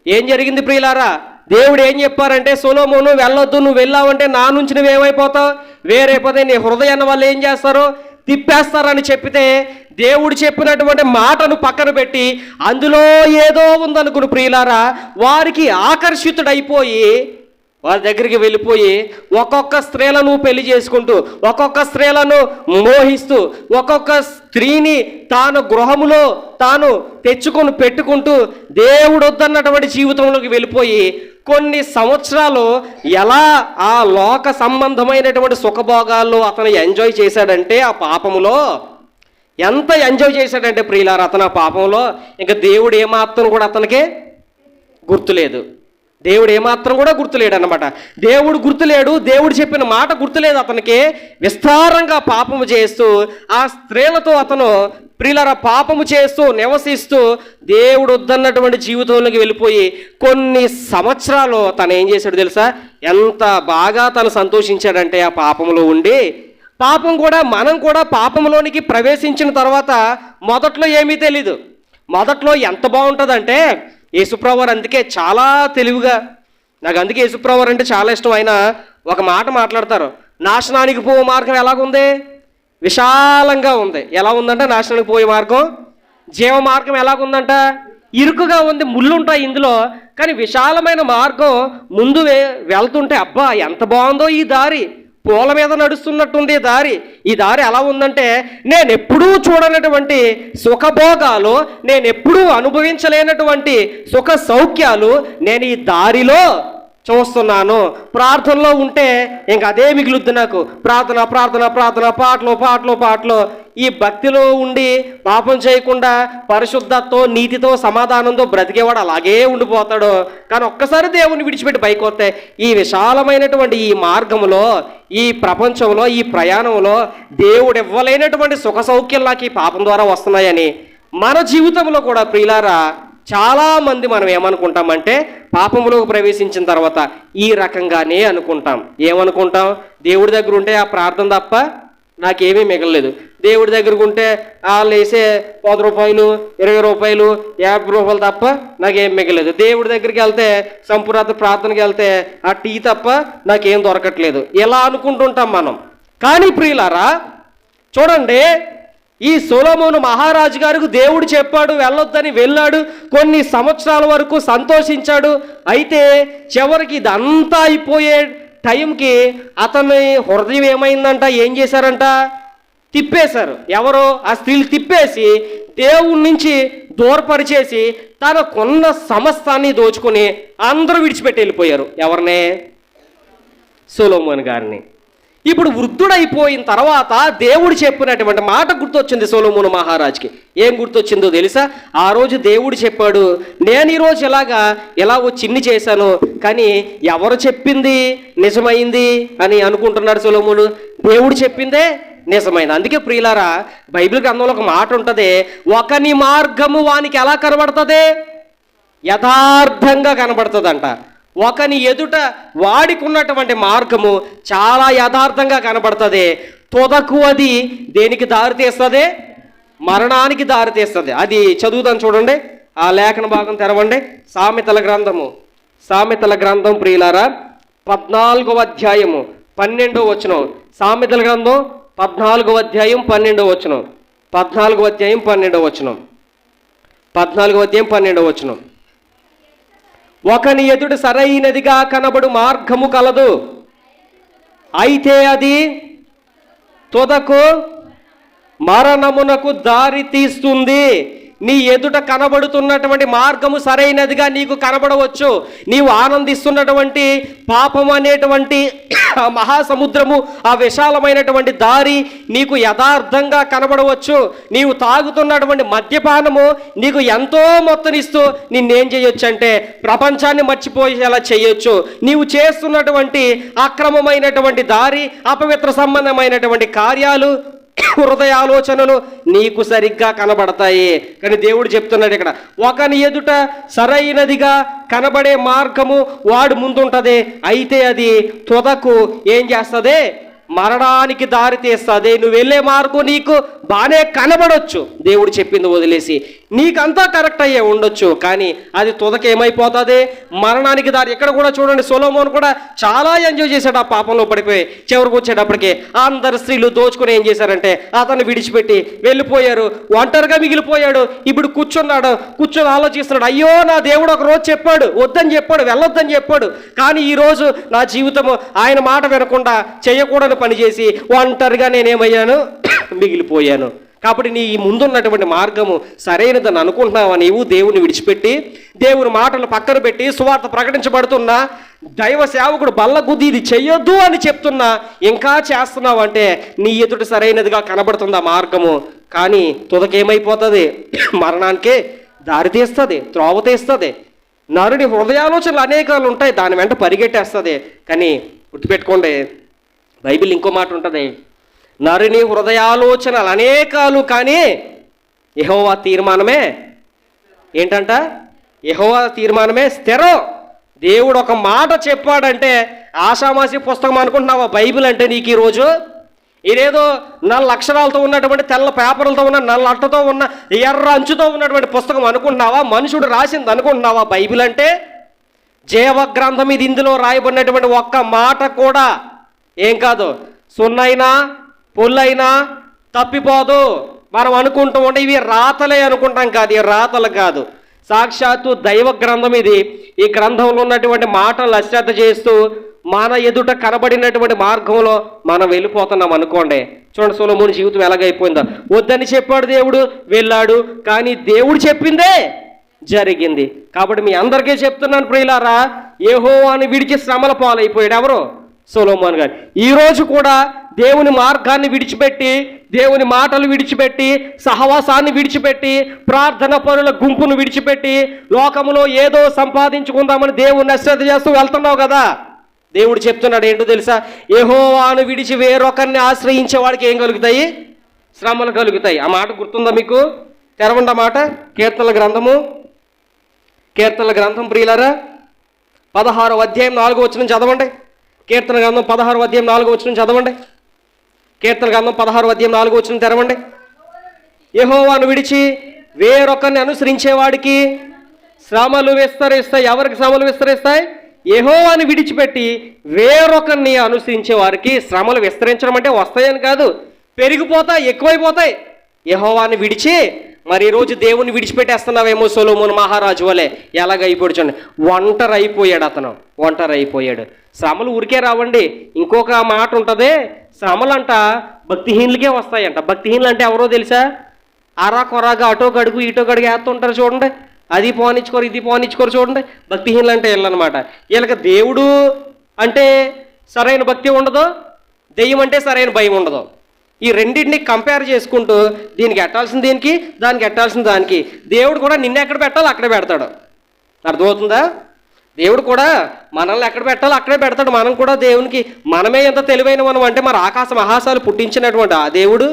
ఏం జరిగింది ప్రియులారా? దేవుడు ఏం చెప్పారంటే, సొలొమోను వెళ్ళొద్దు, నువ్వు వెళ్ళావంటే నా నుంచి నువ్వేమైపోతావు, వేరైపోతే నీ హృదయాన్ని వాళ్ళు ఏం చేస్తారు? తిప్పేస్తారని చెప్పితే దేవుడు చెప్పినటువంటి మాటను పక్కన పెట్టి అందులో ఏదో ఉందనుకుని ప్రియులారా వారికి ఆకర్షితుడైపోయి వారి దగ్గరికి వెళ్ళిపోయి ఒక్కొక్క స్త్రీలను పెళ్లి చేసుకుంటూ, ఒక్కొక్క స్త్రీలను మోహిస్తూ, ఒక్కొక్క స్త్రీని తాను గృహములో తాను తెచ్చుకొని పెట్టుకుంటూ దేవుడు వద్దన్నటువంటి జీవితంలోకి వెళ్ళిపోయి కొన్ని సంవత్సరాలు ఎలా ఆ లోక సంబంధమైనటువంటి సుఖభోగాల్లో అతను ఎంజాయ్ చేశాడంటే, ఆ పాపములో ఎంత ఎంజాయ్ చేశాడంటే ప్రియులారా అతను ఆ పాపంలో ఇంకా దేవుడు ఏమాత్రం కూడా అతనికి గుర్తులేదు. దేవుడు ఏమాత్రం కూడా గుర్తులేడు అన్నమాట. దేవుడు గుర్తులేడు, దేవుడు చెప్పిన మాట గుర్తులేదు అతనికి. విస్తారంగా పాపము చేస్తూ ఆ స్త్రీలతో అతను ప్రియులారా పాపము చేస్తూ నివసిస్తూ దేవుడు వద్దన్నటువంటి జీవితంలోకి వెళ్ళిపోయి కొన్ని సంవత్సరాలు తను ఏం చేశాడు తెలుసా? ఎంత బాగా తను సంతోషించాడంటే ఆ పాపంలో ఉండి. పాపం కూడా, మనం కూడా పాపంలోనికి ప్రవేశించిన తర్వాత మొదట్లో ఏమీ తెలీదు. మొదట్లో ఎంత బాగుంటుందంటే యేసుప్రభు వారు అందుకే చాలా తెలివిగా, నాకు అందుకే యేసుప్రభు వారు అంటే చాలా ఇష్టం. ఆయన ఒక మాట మాట్లాడతారు, నాశనానికి పోయే మార్గం ఎలాగుంది? విశాలంగా ఉంది. ఎలా ఉందంట నాశనానికి పోయే మార్గం? జీవ మార్గం ఎలాగుందంట? ఇరుకుగా ఉంది, ముళ్ళు ఉంటాయి ఇందులో. కానీ విశాలమైన మార్గం ముందు వెళ్తుంటే అబ్బా ఎంత బాగుందో ఈ దారి, పూల మీద నడుస్తున్నట్టుంది దారి. ఈ దారి ఎలా ఉందంటే నేను ఎప్పుడూ చూడనటువంటి సుఖభోగాలు, నేను ఎప్పుడూ అనుభవించలేనటువంటి సుఖ సౌఖ్యాలు నేను ఈ దారిలో చూస్తున్నాను. ప్రార్థనలో ఉంటే ఇంక అదే మిగులుద్ది నాకు. ప్రార్థన ప్రార్థన ప్రార్థన, పాటలు. ఈ భక్తిలో ఉండి పాపం చేయకుండా పరిశుద్ధతో నీతితో సమాధానంతో బ్రతికేవాడు అలాగే ఉండిపోతాడు. కానీ ఒక్కసారి దేవుని విడిచిపెట్టి పైకి వస్తే ఈ విశాలమైనటువంటి ఈ మార్గంలో, ఈ ప్రపంచంలో, ఈ ప్రయాణంలో దేవుడు ఇవ్వలేనటువంటి సుఖ సౌఖ్యాలు నాకు ఈ పాపం ద్వారా వస్తున్నాయని మన జీవితంలో కూడా ప్రియులారా చాలామంది మనం ఏమనుకుంటామంటే పాపంలోకి ప్రవేశించిన తర్వాత ఈ రకంగానే అనుకుంటాం. ఏమనుకుంటాం? దేవుడి దగ్గర ఉంటే ఆ ప్రార్థన తప్ప నాకేమీ మిగలలేదు. దేవుడి దగ్గరకు ఉంటే వాళ్ళు వేసే 10 రూపాయలు, 20 రూపాయలు, 50 రూపాయలు తప్ప నాకేం మిగలేదు. దేవుడి దగ్గరికి వెళ్తే సంపూర్ణ ప్రార్థనకి వెళ్తే ఆ టీ తప్ప నాకేం దొరకట్లేదు. ఇలా అనుకుంటుంటాం మనం. కానీ ప్రియులారా చూడండి, ఈ సొలొమోను మహారాజు గారికి దేవుడు చెప్పాడు వెళ్ళొద్దని, వెళ్ళాడు. కొన్ని సంవత్సరాల వరకు సంతోషించాడు. అయితే చివరికి ఇదంతా అయిపోయే టైంకి అతని హృదయం ఏమైందంట? ఏం చేశారంట? తిప్పేశారు. ఎవరో ఆ స్త్రీలు తిప్పేసి దేవుడి నుంచి దూరపరిచేసి తనకున్న సమస్తాన్ని దోచుకుని అందరూ విడిచిపెట్టి వెళ్ళిపోయారు. ఎవరినే? సొలొమోను గారిని. ఇప్పుడు వృద్ధుడైపోయిన తర్వాత దేవుడు చెప్పినటువంటి మాట గుర్తొచ్చింది సొలొమోను మహారాజుకి. ఏం గుర్తొచ్చిందో తెలుసా? ఆ రోజు దేవుడు చెప్పాడు, నేను ఈరోజు ఎలాగో చిన్ని చేశాను, కానీ ఎవరు చెప్పింది నిజమైంది అని అనుకుంటున్నాడు సొలొమోను. దేవుడు చెప్పిందే నిజమైంది. అందుకే ప్రియులారా బైబిల్ గ్రంథంలో ఒక మాట ఉంటుంది, ఒకని మార్గము వానికి ఎలా కనబడుతుంది? యథార్థంగా కనబడుతుందంట. ఒకని ఎదుట వాడికి ఉన్నటువంటి మార్గము చాలా యథార్థంగా కనబడుతుంది. తుదకు అది దేనికి దారితీస్తుంది? మరణానికి దారితీస్తుంది. అది చదువుతాను చూడండి, ఆ లేఖన భాగం తెరవండి. సామెతల గ్రంథం ప్రియులారా 14వ అధ్యాయము 12వ వచనం. సామెతల గ్రంథం 14వ అధ్యాయం 12వ వచనం. 14వ అధ్యాయం 12వ వచనం. ఒకని ఎదుట సరైనదిగా కనబడు మార్గము కలదు, అయితే అది తుదకు మరణమునకు దారి తీస్తుంది. నీ ఎదుట కనబడుతున్నటువంటి మార్గము సరైనదిగా నీకు కనబడవచ్చు. నీవు ఆనందిస్తున్నటువంటి పాపం అనేటువంటి మహాసముద్రము, ఆ విశాలమైనటువంటి దారి నీకు యథార్థంగా కనబడవచ్చు. నీవు తాగుతున్నటువంటి మద్యపానము నీకు ఎంతో మొత్తనిస్తూ నిన్నేం చేయొచ్చు అంటే ప్రపంచాన్ని మర్చిపోయేలా చేయొచ్చు. నీవు చేస్తున్నటువంటి అక్రమమైనటువంటి దారి, అపవిత్ర సంబంధమైనటువంటి కార్యాలు, హృదయ ఆలోచనలు నీకు సరిగ్గా కనబడతాయి. కానీ దేవుడు చెప్తున్నాడు ఇక్కడ, ఒకని ఎదుట సరైనదిగా కనబడే మార్గము వాడు ముందుంటది, అయితే అది తుదకు ఏం చేస్తుంది? మరణానికి దారి తీస్తుంది. నువ్వు వెళ్ళే మార్గం నీకు బాగానే కనబడవచ్చు, దేవుడు చెప్పింది వదిలేసి నీకంతా కరెక్ట్ అయ్యే ఉండొచ్చు, కానీ అది తుదకు ఏమైపోతుంది? మరణానికి దారి. ఇక్కడ కూడా చూడండి, సొలొమోను కూడా చాలా ఎంజాయ్ చేశాడు ఆ పాపంలో పడిపోయి. చివరికి వచ్చేటప్పటికి అందరు స్త్రీలు దోచుకుని ఏం చేశారంటే అతన్ని విడిచిపెట్టి వెళ్ళిపోయారు. ఒంటరిగా మిగిలిపోయాడు. ఇప్పుడు కూర్చొని ఆలోచిస్తున్నాడు, అయ్యో నా దేవుడు ఒక రోజు చెప్పాడు వద్దని చెప్పాడు, వెళ్ళొద్దని చెప్పాడు, కానీ ఈరోజు నా జీవితము ఆయన మాట వినకుండా చేయకూడని పనిచేసి ఒంటరిగా నేనేమయ్యాను? మిగిలిపోయాను. కాబట్టి నీ ముందున్నటువంటి మార్గము సరైనదని అనుకుంటున్నావా? నీవు దేవుని విడిచిపెట్టి దేవుని మాటలు పక్కన పెట్టి సువార్త ప్రకటించబడుతున్నా, దైవ సేవకుడు బల్లగుద్ది ఇది చెయ్యొద్దు అని చెప్తున్నా ఇంకా చేస్తున్నావంటే నీ ఎదుట సరైనదిగా కనబడుతుంది ఆ మార్గము, కానీ తుదకేమైపోతుంది? మరణానికే దారి తీస్తుంది, త్రోవ తీస్తుంది. నరుని హృదయాలోచనలు అనేకాలు ఉంటాయి, దాని వెంట పరిగెట్టేస్తుంది. కానీ గుర్తుపెట్టుకోండి, బైబిల్ ఇంకో మాట ఉంటుంది, నరుని హృదయాలోచనలు అనేకాలు, కానీ యెహోవా తీర్మానమే ఏంటంట? యెహోవా తీర్మానమే స్థిరం. దేవుడు ఒక మాట చెప్పాడంటే ఆషామాసి పుస్తకం అనుకుంటున్నావా బైబిల్ అంటే నీకు ఈరోజు? ఇదేదో నల్ల అక్షరాలతో ఉన్నటువంటి తెల్ల పేపర్లతో ఉన్న నల్ల అట్టతో ఉన్న ఎర్ర అంచుతో ఉన్నటువంటి పుస్తకం అనుకుంటున్నావా? మనుషుడు రాసింది అనుకుంటున్నావా బైబిల్ అంటే? జీవ గ్రంథం ఇది. ఇందులో రాయబడినటువంటి ఒక్క మాట కూడా ఏం కాదు, సున్నైనా పొల్లైనా తప్పిపోదు. మనం అనుకుంటూ ఉంటే ఇవి రాతలే అనుకుంటాం, కాదు, ఇవి రాతలు కాదు, సాక్షాత్తు దైవ గ్రంథం ఇది. ఈ గ్రంథంలో ఉన్నటువంటి మాటలు అశ్రద్ధ చేస్తూ మన ఎదుట కనబడినటువంటి మార్గంలో మనం వెళ్ళిపోతున్నాం అనుకోండి. చూడండి సొలొమోను జీవితం ఎలాగైపోయిందో. వద్దని చెప్పాడు దేవుడు, వెళ్ళాడు, కానీ దేవుడు చెప్పిందే జరిగింది. కాబట్టి మీ అందరికీ చెప్తున్నాను ప్రియులారా, యెహోవాను విడిచి శ్రమల పాలైపోయాడు ఎవరు? సొలొమోను గారు. ఈరోజు కూడా దేవుని మార్గాన్ని విడిచిపెట్టి, దేవుని మాటలు విడిచిపెట్టి, సహవాసాన్ని విడిచిపెట్టి, ప్రార్థన పరుల గుంపును విడిచిపెట్టి, లోకములో ఏదో సంపాదించుకుందామని దేవుణ్ణి అశ్రద్ధ చేస్తూ వెళ్తున్నావు కదా. దేవుడు చెప్తున్నాడు ఏంటో తెలుసా? యెహోవాను విడిచి వేరొకరిని ఆశ్రయించే వాడికి ఏం కలుగుతాయి? శ్రమలు కలుగుతాయి. ఆ మాట గుర్తుందా మీకు? తెరవండి ఆ మాట. కీర్తనల గ్రంథం ప్రియులారా 16వ అధ్యాయం 4వ వచనం చదవండి. కీర్తన గ్రంథం 16వ అధ్యాయం 4వ వచనం చదవండి. కీర్తన గ్రంథం 16వ అధ్యాయం 4వ వచనం తెరవండి. యెహోవాను విడిచి వేరొకరిని అనుసరించేవాడికి శ్రమలు విస్తరిస్తాయి. ఎవరికి శ్రమలు విస్తరిస్తాయి? యెహోవాను విడిచిపెట్టి వేరొకరిని అనుసరించే వారికి శ్రమలు విస్తరించడం అంటే వస్తాయని కాదు, పెరిగిపోతాయి, ఎక్కువైపోతాయి. యెహోవాను విడిచి మరి ఈరోజు దేవుని విడిచిపెట్టేస్తున్నావేమో సొలొమోను మహారాజు వలె. ఎలాగైపోయాడు చూడండి, ఒంటరి అయిపోయాడు. శ్రమలు ఊరికే రావండి. ఇంకొక మాట ఉంటుంది, శ్రమలంట భక్తిహీనులకే వస్తాయంట. భక్తిహీనులు అంటే ఎవరో తెలుసా? అరా కొరాగా అటో గడుగు ఇటో గడుగు వేస్తుంటారు చూడండి, అది పోనిచ్చుకోరు ఇది పోనిచ్చుకోరు చూడండి. భక్తిహీనులు అంటే వీళ్ళనమాట. వీళ్ళకి దేవుడు అంటే సరైన భక్తి ఉండదు, దెయ్యం అంటే సరైన భయం ఉండదు. ఈ రెండింటిని కంపేర్ చేసుకుంటూ దీనికి ఎట్టాల్సిన దీనికి, దానికి ఎట్టాల్సిన దానికి, దేవుడు కూడా నిన్ను ఎక్కడ పెట్టాలో అక్కడే పెడతాడు. అర్థమవుతుందా? దేవుడు కూడా మనల్ని ఎక్కడ పెట్టాలో అక్కడే పెడతాడు. మనం కూడా దేవునికి మనమే ఎంత తెలివైన మనం అంటే మరి ఆకాశ మహాసాలు పుట్టించినటువంటి ఆ దేవుడు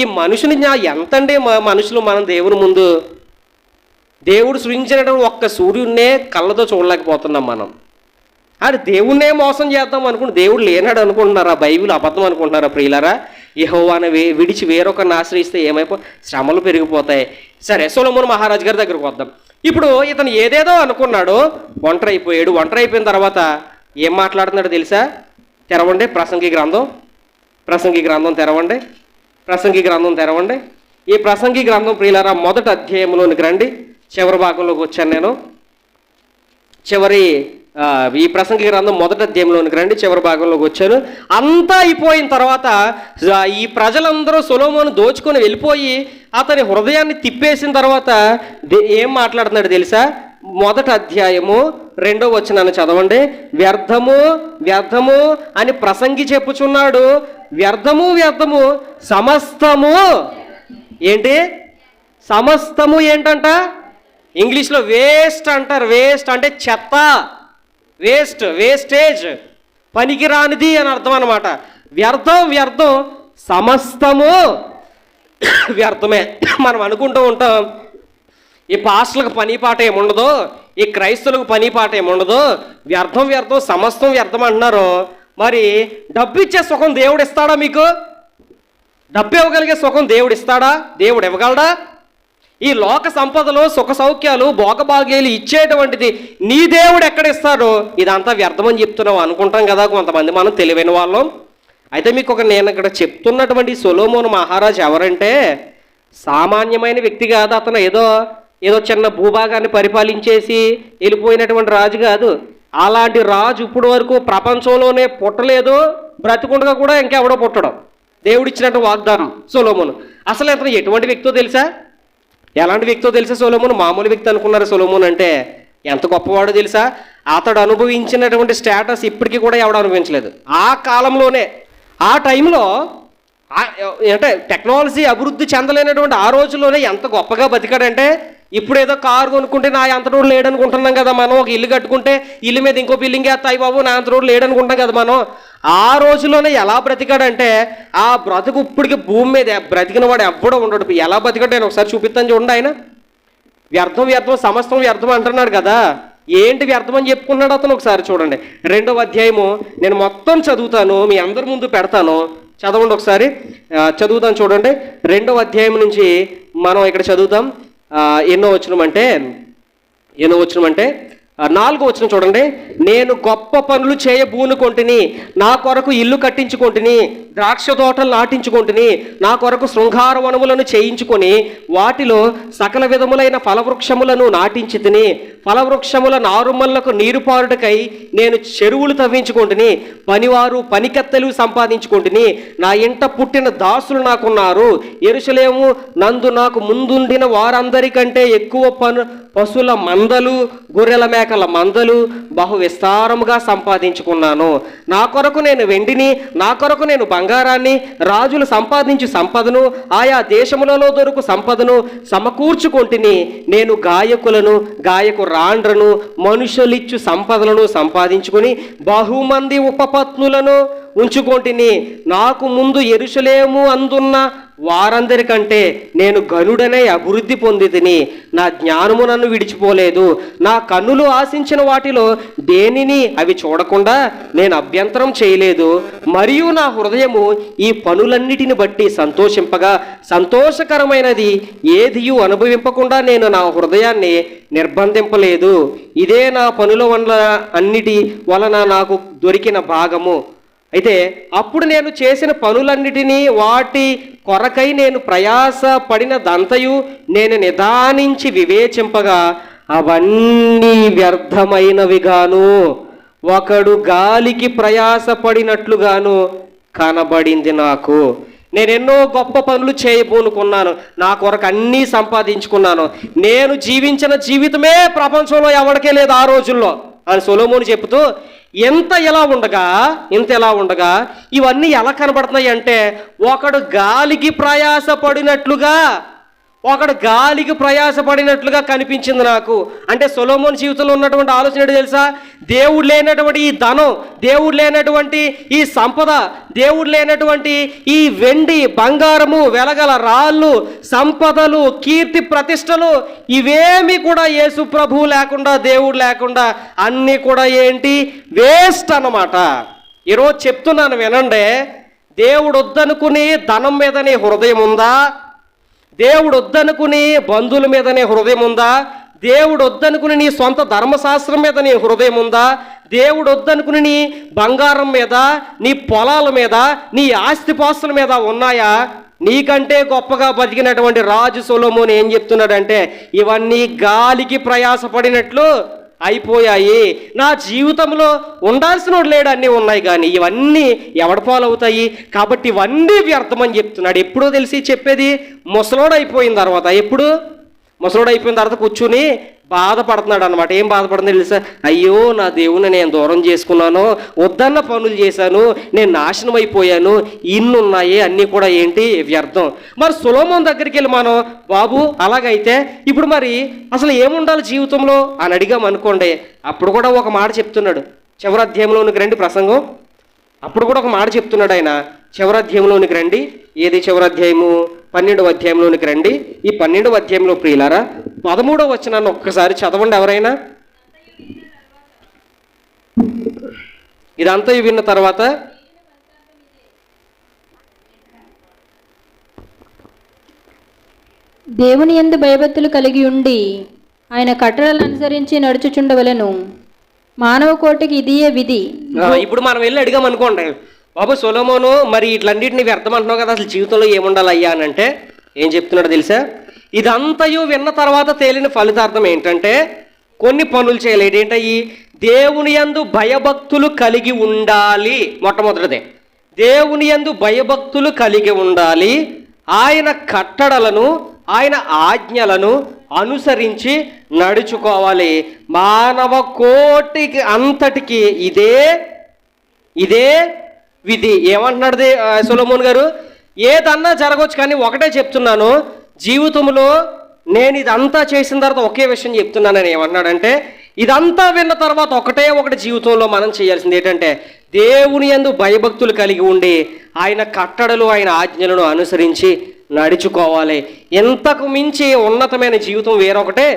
ఈ మనుషుని ఎంతండి మనుషులు మనం దేవుని ముందు. దేవుడు సృజించినటువంటి ఒక్క సూర్యున్నే కళ్ళతో చూడలేకపోతున్నాం మనం. అది దేవుణ్ణే మోసం చేద్దాం అనుకుంటే దేవుడు లేనాడు అనుకుంటున్నారా? బైబిల్ అబద్ధం అనుకుంటున్నారా ప్రియులారా? యెహోవాను విడిచి వేరొకరిని ఆశ్రయిస్తే శ్రమలు పెరిగిపోతాయి. సరే, సొలొమోను మహారాజు గారి దగ్గరకు వద్దాం. ఇప్పుడు ఇతను ఏదేదో అనుకున్నాడు, ఒంటరి అయిపోయిన తర్వాత ఏం మాట్లాడుతున్నాడు తెలుసా? తెరవండి ప్రసంగి గ్రంథం తెరవండి. ఈ ప్రసంగి గ్రంథం ప్రియులారా మొదటి అధ్యాయంలోనికి రండి. చివరి భాగంలోకి వచ్చాను నేను. ఈ ప్రసంగి గ్రంథం మొదటి అధ్యాయంలోనికి రండి, చివరి భాగంలోకి వచ్చాను. అంతా అయిపోయిన తర్వాత ఈ ప్రజలందరూ సొలొమోను దోచుకొని వెళ్ళిపోయి అతని హృదయాన్ని తిప్పేసిన తర్వాత ఏం మాట్లాడుతున్నాడు తెలుసా? మొదటి అధ్యాయము 2వ వచనాన్ని చదవండి. వ్యర్థము అని ప్రసంగి చెప్పుచున్నాడు. వ్యర్థము సమస్తము ఏంటంట? ఇంగ్లీష్లో వేస్ట్ అంటారు. వేస్ట్ అంటే చెత్త, వేస్టేజ్, పనికిరానిది అని అర్థం అనమాట. వ్యర్థం సమస్తము వ్యర్థమే. మనం అనుకుంటూ ఉంటాం ఈ పాస్టర్లకు పని పాట ఏముండదు, ఈ క్రైస్తవులకు పని పాట ఏముండదు, వ్యర్థం సమస్తం వ్యర్థం అంటున్నారు. మరి డబ్బు ఇచ్చే సుఖం దేవుడు ఇస్తాడా? మీకు డబ్బు ఇవ్వగలిగే సుఖం దేవుడు ఇస్తాడా? దేవుడు ఇవ్వగలడా? ఈ లోక సంపదలు సుఖ సౌఖ్యాలు భోగభాగ్యాలు ఇచ్చేటువంటిది నీ దేవుడు ఎక్కడ ఇస్తాడో ఇదంతా వ్యర్థమని చెప్తున్నావు అనుకుంటాం కదా కొంతమంది మనం తెలివైన వాళ్ళం. అయితే మీకు నేను ఇక్కడ చెప్తున్నటువంటి సొలొమోను మహారాజు ఎవరంటే సామాన్యమైన వ్యక్తి కాదు. అతను ఏదో చిన్న భూభాగాన్ని పరిపాలించేసి వెళ్ళిపోయినటువంటి రాజు కాదు. అలాంటి రాజు ఇప్పుడు వరకు ప్రపంచంలోనే పుట్టలేదు, బ్రతికుండగా కూడా ఇంకెవడో పుట్టడం. దేవుడిచ్చినట్టు వాగ్దానం సొలొమోను. అసలు అతను ఎటువంటి వ్యక్తో తెలుసా? ఎలాంటి వ్యక్తో తెలుసా? సొలొమోను మామూలు వ్యక్తి అనుకున్నారు. సొలొమోను అంటే ఎంత గొప్పవాడో తెలుసా? అతడు అనుభవించినటువంటి స్టేటస్ ఇప్పటికీ కూడా ఎవడు అనుభవించలేదు. ఆ కాలంలోనే ఆ టైంలో అంటే టెక్నాలజీ అభివృద్ధి చెందలేనటువంటి ఆ రోజుల్లోనే ఎంత గొప్పగా బతికాడంటే ఇప్పుడు ఏదో కారు కొనుక్కుంటే నా అంతటోడు లేడనుకుంటున్నాం కదా మనం. ఒక ఇల్లు కట్టుకుంటే ఇల్లు మీద ఇంకో బిల్డింగ్ వేస్తాయి బాబు నా అంతటోడు లేడనుకుంటాం కదా మనం. ఆ రోజుల్లోనే ఎలా బ్రతికాడంటే ఆ బ్రతుకు ఇప్పటికి భూమి మీద బ్రతికిన వాడు ఎవ్వడో ఉండడు. ఎలా బతికాడు నేను ఒకసారి చూపిస్తాను చూడండి. ఆయన వ్యర్థం సమస్తం వ్యర్థం అంటున్నాడు కదా. ఏంటి వ్యర్థం అని చెప్పుకున్నాడు అతను? ఒకసారి చూడండి 2వ అధ్యాయము. నేను మొత్తం చదువుతాను, మీ అందరి ముందు పెడతాను, చదవండి ఒకసారి. చదువుతాం చూడండి. 2వ అధ్యాయం నుంచి మనం ఇక్కడ చదువుతాం. ఎన్నో వచనం అంటే 4వ వచనం చూడండి. నేను గొప్ప పనులు చేయబూనుకొంటిని, నా కొరకు ఇల్లు కట్టించుకొంటిని, ద్రాక్ష తోటలు నాటించుకొంటిని, నా కొరకు శృంగార వనములను చేయించుకొని వాటిలో సకల విధములైన ఫలవృక్షములను నాటించి తిని, ఫలవృక్షముల నారుమల్లకు నీరు పారుటకై నేను చెరువులు తవ్వించుకొంటిని, పనివారు పనికత్తెలు సంపాదించుకొంటిని, నా ఇంట పుట్టిన దాసులు నాకున్నారు, యెరూషలేము నందు నాకు ముందుండిన వారందరికంటే ఎక్కువ పశువుల మందలు గొర్రెల మేకల మందలు బహు విస్తారముగా సంపాదించుకున్నాను. నా కొరకు నేను వెండిని, నా కొరకు నేను బంగారాన్ని, రాజులు సంపాదించు సంపదను, ఆయా దేశములలో దొరుకు సంపదను సమకూర్చుకొంటిని. నేను గాయకులను, గాయకు రాండ్రను, మనుషులిచ్చు సంపదలను సంపాదించుకొని బహుమంది ఉపపత్నులను ఉంచుకొంటిని. నాకు ముందు యెరూషలేము అందున్న వారందరికంటే నేను గనుడనై అభివృద్ధి పొందితిని. నా జ్ఞానము నన్ను విడిచిపోలేదు. నా కన్నులు ఆశించిన వాటిలో దేనిని అవి చూడకుండా నేను అభ్యంతరం చేయలేదు. మరియు నా హృదయము ఈ పనులన్నిటిని బట్టి సంతోషింపగా, సంతోషకరమైనది ఏదియు అనుభవింపకుండా నేను నా హృదయాన్ని నిర్బంధింపలేదు. ఇదే నా పనుల అన్నిటి వలన నాకు దొరికిన భాగము. అయితే అప్పుడు నేను చేసిన పనులన్నిటినీ వాటి కొరకై నేను ప్రయాస పడినదంతయు నేను నిదానించి వివేచింపగా అవన్నీ వ్యర్థమైనవిగాను, ఒకడు గాలికి ప్రయాస పడినట్లుగాను కనబడింది నాకు. నేనెన్నో గొప్ప పనులు చేయబోనుకున్నాను, నా కొరకు అన్నీ సంపాదించుకున్నాను, నేను జీవించిన జీవితమే ప్రపంచంలో ఎవరికే లేదు ఆ రోజుల్లో అని సొలొమోను చెబుతూ, ఇంత ఎలా ఉండగా ఇవన్నీ ఎలా కనబడుతున్నాయి అంటే, ఒకడు గాలికి ప్రయాసపడినట్లుగా కనిపించింది నాకు. అంటే సొలొమోను జీవితంలో ఉన్నటువంటి ఆలోచన ఏంటో తెలుసా? దేవుడు లేనటువంటి ఈ ధనం, దేవుడు లేనటువంటి ఈ సంపద, దేవుడు లేనటువంటి ఈ వెండి బంగారము వెలగల రాళ్ళు సంపదలు కీర్తి ప్రతిష్టలు ఇవేమి కూడా యేసు ప్రభువు లేకుండా, దేవుడు లేకుండా అన్నీ కూడా ఏంటి? వేస్ట్ అన్నమాట. ఈరోజు చెప్తున్నాను వినండి. దేవుడు వద్దనుకుని ధనం మీద నీ హృదయం ఉందా? దేవుడు వద్దనుకుని బంధువుల మీద నీ హృదయం ఉందా? దేవుడు వద్దనుకుని నీ సొంత ధర్మశాస్త్రం మీద నీ హృదయం ఉందా? దేవుడు వద్దనుకుని నీ బంగారం మీద, నీ పొలాల మీద, నీ ఆస్తిపాస్తుల మీద ఉన్నాయా? నీకంటే గొప్పగా బతికినటువంటి రాజు సొలొమోను ఏం చెప్తున్నాడంటే, ఇవన్నీ గాలికి ప్రయాసపడినట్లు అయిపోయాయి. నా జీవితంలో ఉండాల్సిన లేడు, అన్నీ ఉన్నాయి, కానీ ఇవన్నీ ఎవడ పాలవుతాయి, కాబట్టి ఇవన్నీ వ్యర్థమని చెప్తున్నాడు. ఎప్పుడో తెలిసి చెప్పేది ముసలోడు అయిపోయిన తర్వాత. ముసలోడు అయిపోయిన తర్వాత కూర్చుని బాధపడుతున్నాడు అనమాట. ఏం బాధపడుతుంది తెలుసా? అయ్యో నా దేవుని నేను దూరం చేసుకున్నాను, వద్దన్న పనులు చేశాను, నేను నాశనం అయిపోయాను, ఇన్ని ఉన్నాయి, అన్నీ కూడా ఏంటి? వ్యర్థం. మరి సొలొమోను దగ్గరికి వెళ్ళి మనం, బాబు అలాగైతే ఇప్పుడు మరి అసలు ఏముండాలి జీవితంలో అని అడిగాం అనుకోండి, అప్పుడు కూడా ఒక మాట చెప్తున్నాడు. చివరి అధ్యాయంలోనికి రండి ప్రసంగం. అప్పుడు కూడా ఒక మాట చెప్తున్నాడు ఆయన. చివరి అధ్యాయంలోనికి రండి. ఏది చివరి అధ్యాయము? 12వ అధ్యాయంలోనికి రండి. ఈ 12వ అధ్యాయంలో ప్రియులారా 13వ వచనాన్ని ఒక్కసారి చదవండి ఎవరైనా. ఇదంతా విన్న తర్వాత దేవుని యందు భయభక్తులు కలిగి ఉండి ఆయన కట్టడలను అనుసరించి నడుచుచుండవలెను. మానవ కోటికి ఇదియే విధి. ఇప్పుడు మనం వెళ్ళి అడిగాం అనుకోండి, బాబు సొలొమోను మరి ఇట్లన్నింటినీ వ్యర్థం అంటున్నావు కదా, అసలు జీవితంలో ఏముండాలయ్యా అని అంటే ఏం చెప్తున్నాడు తెలుసా? ఇదంతయు విన్న తర్వాత తేలిన ఫలితార్థం ఏంటంటే కొన్ని పనులు చేయలేదు. ఏంటయ్యి? దేవుని యందు భయభక్తులు కలిగి ఉండాలి. మొట్టమొదటిదే దేవుని యందు భయభక్తులు కలిగి ఉండాలి. ఆయన కట్టడలను, ఆయన ఆజ్ఞలను అనుసరించి నడుచుకోవాలి. మానవ కోటికి అంతటికి ఇదే విధి. ఏమంటున్నాడు సొలొమోను గారు? ఏదన్నా జరగవచ్చు, కానీ ఒకటే చెప్తున్నాను, జీవితంలో నేను ఇదంతా చేసిన తర్వాత ఒకే విషయం చెప్తున్నానని ఏమన్నాడంటే, ఇదంతా విన్న తర్వాత ఒకటి జీవితంలో మనం చేయాల్సింది ఏంటంటే దేవుని యందు భయభక్తులు కలిగి ఉండి ఆయన కట్టడలు, ఆయన ఆజ్ఞలను అనుసరించి నడుచుకోవాలి. ఎంతకు మించి ఉన్నతమైన జీవితం వేరొకటే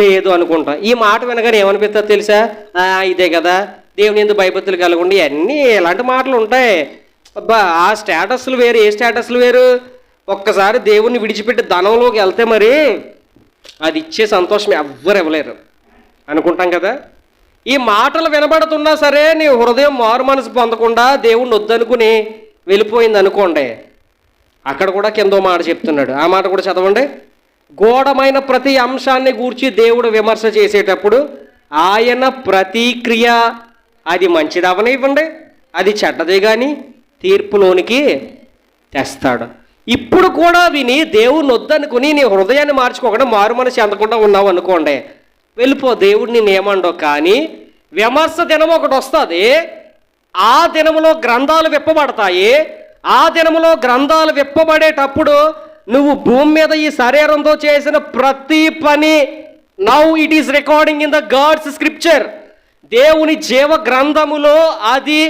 లేదు అనుకుంటా. ఈ మాట వినగానే ఏమనిపిస్తుంది తెలుసా? ఇదే కదా దేవుని యందు భయభక్తులు కలిగి ఉండి, అన్నీ ఇలాంటి మాటలు ఉంటాయి. అబ్బా ఆ స్టేటస్లు వేరు, ఏ స్టేటస్లు వేరు. ఒక్కసారి దేవుణ్ణి విడిచిపెట్టి ధనంలోకి వెళ్తే మరి అది ఇచ్చే సంతోషం ఎవ్వరు ఇవ్వలేరు అనుకుంటాం కదా. ఈ మాటలు వినబడుతున్నా సరే నీ హృదయం మారు మనసు పొందకుండా దేవుణ్ణి వద్దనుకుని వెళ్ళిపోయింది అనుకోండి, అక్కడ కూడా కిందో మాట చెప్తున్నాడు. ఆ మాట కూడా చదవండి. గూఢమైన ప్రతి అంశాన్ని గూర్చి దేవుడు విమర్శ చేసేటప్పుడు ఆయన ప్రతిక్రియ అది మంచిదవనివ్వండి, అది చెడ్డదే కానీ తీర్పులోనికి తెస్తాడు. ఇప్పుడు కూడా విని దేవుణ్ణి వద్దనుకుని నీ హృదయాన్ని మార్చుకోకుండా మారు మనసు చెందకుండా ఉన్నావు అనుకోండి, వెళ్ళిపో, దేవుడు నేను ఏమండవు. కానీ విమర్శ దినం ఒకటి వస్తుంది, ఆ దినములో గ్రంథాలు విప్పబడతాయి. ఆ దినములో గ్రంథాలు విప్పబడేటప్పుడు నువ్వు భూమి మీద ఈ శరీరంతో చేసిన ప్రతి పని, now it is recording in the God's scripture, దేవుని జీవ గ్రంథములో అది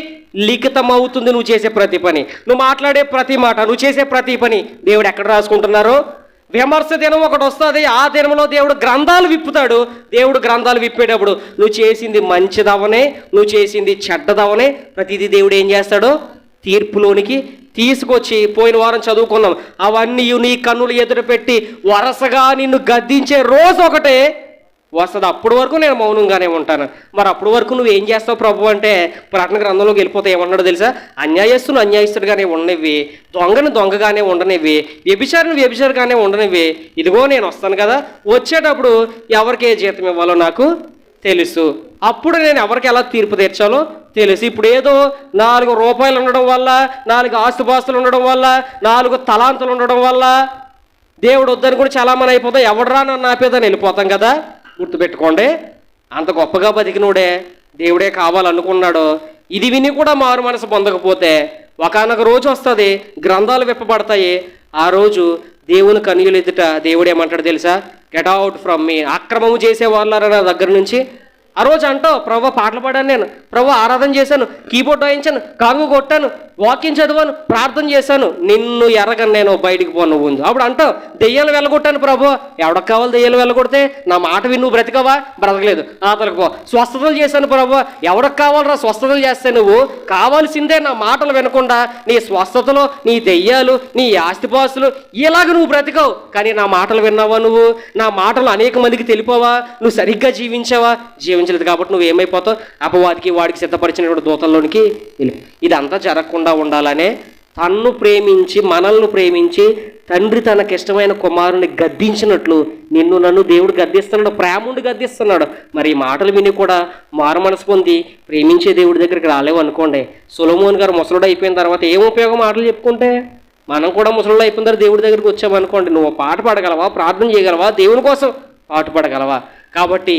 లిఖితమవుతుంది. నువ్వు చేసే ప్రతి పని, నువ్వు మాట్లాడే ప్రతి మాట, నువ్వు చేసే ప్రతి పని దేవుడు ఎక్కడ రాసుకుంటున్నారో. విమర్శ దినం ఒకటి వస్తుంది, ఆ దినంలో దేవుడు గ్రంథాలు విప్పుతాడు. దేవుడు గ్రంథాలు విప్పేటప్పుడు నువ్వు చేసింది మంచిదవనే, నువ్వు చేసింది చెడ్డదవనే ప్రతిదీ దేవుడు ఏం చేస్తాడో తీర్పులోనికి తీసుకొచ్చి, పోయిన వారం చదువుకున్నాం, అవన్నీ నీ కన్నులు ఎదురు పెట్టి వరుసగా నిన్ను గద్దించే రోజు ఒకటే వస్తుంది. అప్పటి వరకు నేను మౌనంగానే ఉంటాను. మరి అప్పటి వరకు నువ్వు ఏం చేస్తావు ప్రభు అంటే, ప్రకటన గ్రంథంలోకి వెళ్ళిపోతే ఏమన్నాడు తెలుసా? అన్యాయస్తును అన్యాయస్తుడిగానే ఉండనివి, దొంగను దొంగగానే ఉండనివి, వ్యభిచారిని వ్యభిచారిగానే ఉండనివి. ఇదిగో నేను వస్తాను కదా, వచ్చేటప్పుడు ఎవరికి ఏ జీతం ఇవ్వాలో నాకు తెలుసు, అప్పుడు నేను ఎవరికి ఎలా తీర్పు తీర్చాలో తెలుసు. ఇప్పుడు ఏదో 4 రూపాయలు ఉండడం వల్ల, 4 ఆస్తుపాస్తులు ఉండడం వల్ల, 4 తలాంతులు ఉండడం వల్ల దేవుడు వద్దని కూడా చాలామంది అయిపోతాం. ఎవడరా నన్ను ఆపేదని వెళ్ళిపోతాం కదా. గుర్తుపెట్టుకోండి, అంత గొప్పగా బతికినోడే దేవుడే కావాలనుకున్నాడు. ఇది విని కూడా మారు మనసు పొందకపోతే ఒకానొక రోజు వస్తుంది, గ్రంథాలు విప్పబడతాయి. ఆ రోజు దేవుని కన్నుల ఎదుట దేవుడు ఏమంటాడు తెలుసా? గెట్ అవుట్ ఫ్రమ్ మీ, అక్రమము చేసే వాళ్ళారా నా దగ్గర నుంచి. ఆ రోజు అంటావు, ప్రభు పాటలు పాడాను, నేను ప్రభు ఆరాధన చేశాను, కీబోర్డ్ వాయించాను, కాంగు కొట్టాను, వాక్యం చదివాను, ప్రార్థన చేశాను, నిన్ను ఎరగను నేను, బయటికి పో నువ్వు. అప్పుడు అంటావు, దెయ్యాలు వెళ్ళగొట్టాను ప్రభు. ఎవడకు కావాలి దెయ్యాలు వెళ్ళగొడితే? నా మాట విని నువ్వు బ్రతికవా? బ్రతకలేదు, ఆతలకు పో. స్వస్థతలు చేశాను ప్రభు. ఎవడకు కావాలరా స్వస్థతలు చేస్తే? నువ్వు కావాల్సిందే నా మాటలు వినకుండా నీ స్వస్థతలు, నీ దెయ్యాలు, నీ ఆస్తిపాస్తులు, ఇలాగ నువ్వు బ్రతికావు. కానీ నా మాటలు విన్నావా నువ్వు? నా మాటలు అనేక మందికి తెలిపావా? నువ్వు సరిగ్గా జీవించావా? జీవించలేదు. కాబట్టి నువ్వు ఏమైపోతావు? అపవాదికి వాడికి సిద్ధపరిచినటువంటి దూతల్లోనికి వెళ్ళి. ఇదంతా జరగకుండా ఉండాలనే తన్ను ప్రేమించి, మనల్ని ప్రేమించి, తండ్రి తనకిష్టమైన కుమారుని గద్దించినట్లు నిన్ను నన్ను దేవుడు గద్దిస్తున్నాడు, ప్రేముండి గద్దిస్తున్నాడు. మరి ఈ మాటలు విని కూడా మారు మనసు పొంది ప్రేమించే దేవుడి దగ్గరికి రాలేవు అనుకోండి, సొలొమోన్ గారు ముసలుడు అయిపోయిన తర్వాత ఏం ఉపయోగం మాటలు చెప్పుకుంటే? మనం కూడా ముసలుడు అయిపోయిన తర్వాత దేవుడి దగ్గరికి వచ్చామనుకోండి, నువ్వు పాట పాడగలవా? ప్రార్థన చేయగలవా? దేవుని కోసం పాటుపడగలవా? కాబట్టి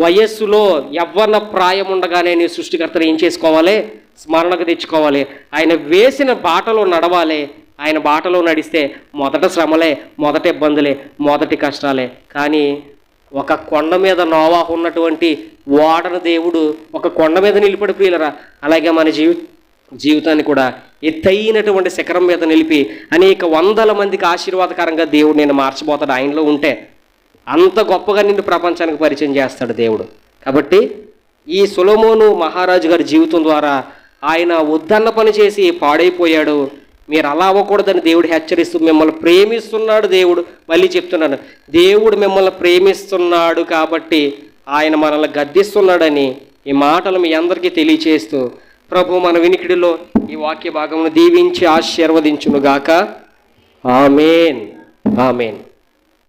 వయస్సులో యవ్వన ప్రాయం ఉండగానే నీ సృష్టికర్తను ఏం చేసుకోవాలి? స్మరణకు తెచ్చుకోవాలి. ఆయన వేసిన బాటలో నడవాలి. ఆయన బాటలో నడిస్తే మొదట శ్రమలే, మొదటి ఇబ్బందులే, మొదటి కష్టాలే. కానీ ఒక కొండ మీద నోవాహు ఉన్నటువంటి ఓడను దేవుడు ఒక కొండ మీద నిలిపడి ప్రియులరా. అలాగే మన జీవితాన్ని కూడా ఎత్తైనటువంటి శిఖరం మీద నిలిపి అనేక వందల మందికి ఆశీర్వాదకరంగా దేవుడు నేను మార్చబోతాడు. ఆయనలో ఉంటే అంత గొప్పగా నిన్ను ప్రపంచానికి పరిచయం చేస్తాడు దేవుడు. కాబట్టి ఈ సొలొమోను మహారాజు గారి జీవితం ద్వారా ఆయన వద్దన్న పని చేసి పాడైపోయాడు. మీరు అలా అవ్వకూడదని దేవుడు హెచ్చరిస్తూ మిమ్మల్ని ప్రేమిస్తున్నాడు దేవుడు. మళ్ళీ చెప్తున్నాను, దేవుడు మిమ్మల్ని ప్రేమిస్తున్నాడు కాబట్టి ఆయన మనల్ని గద్దిస్తున్నాడని ఈ మాటలు మీ అందరికీ తెలియచేస్తూ ప్రభు మన వినికిడిలో ఈ వాక్య భాగమును దీవించి ఆశీర్వదించునుగాక. ఆమేన్, ఆమేన్.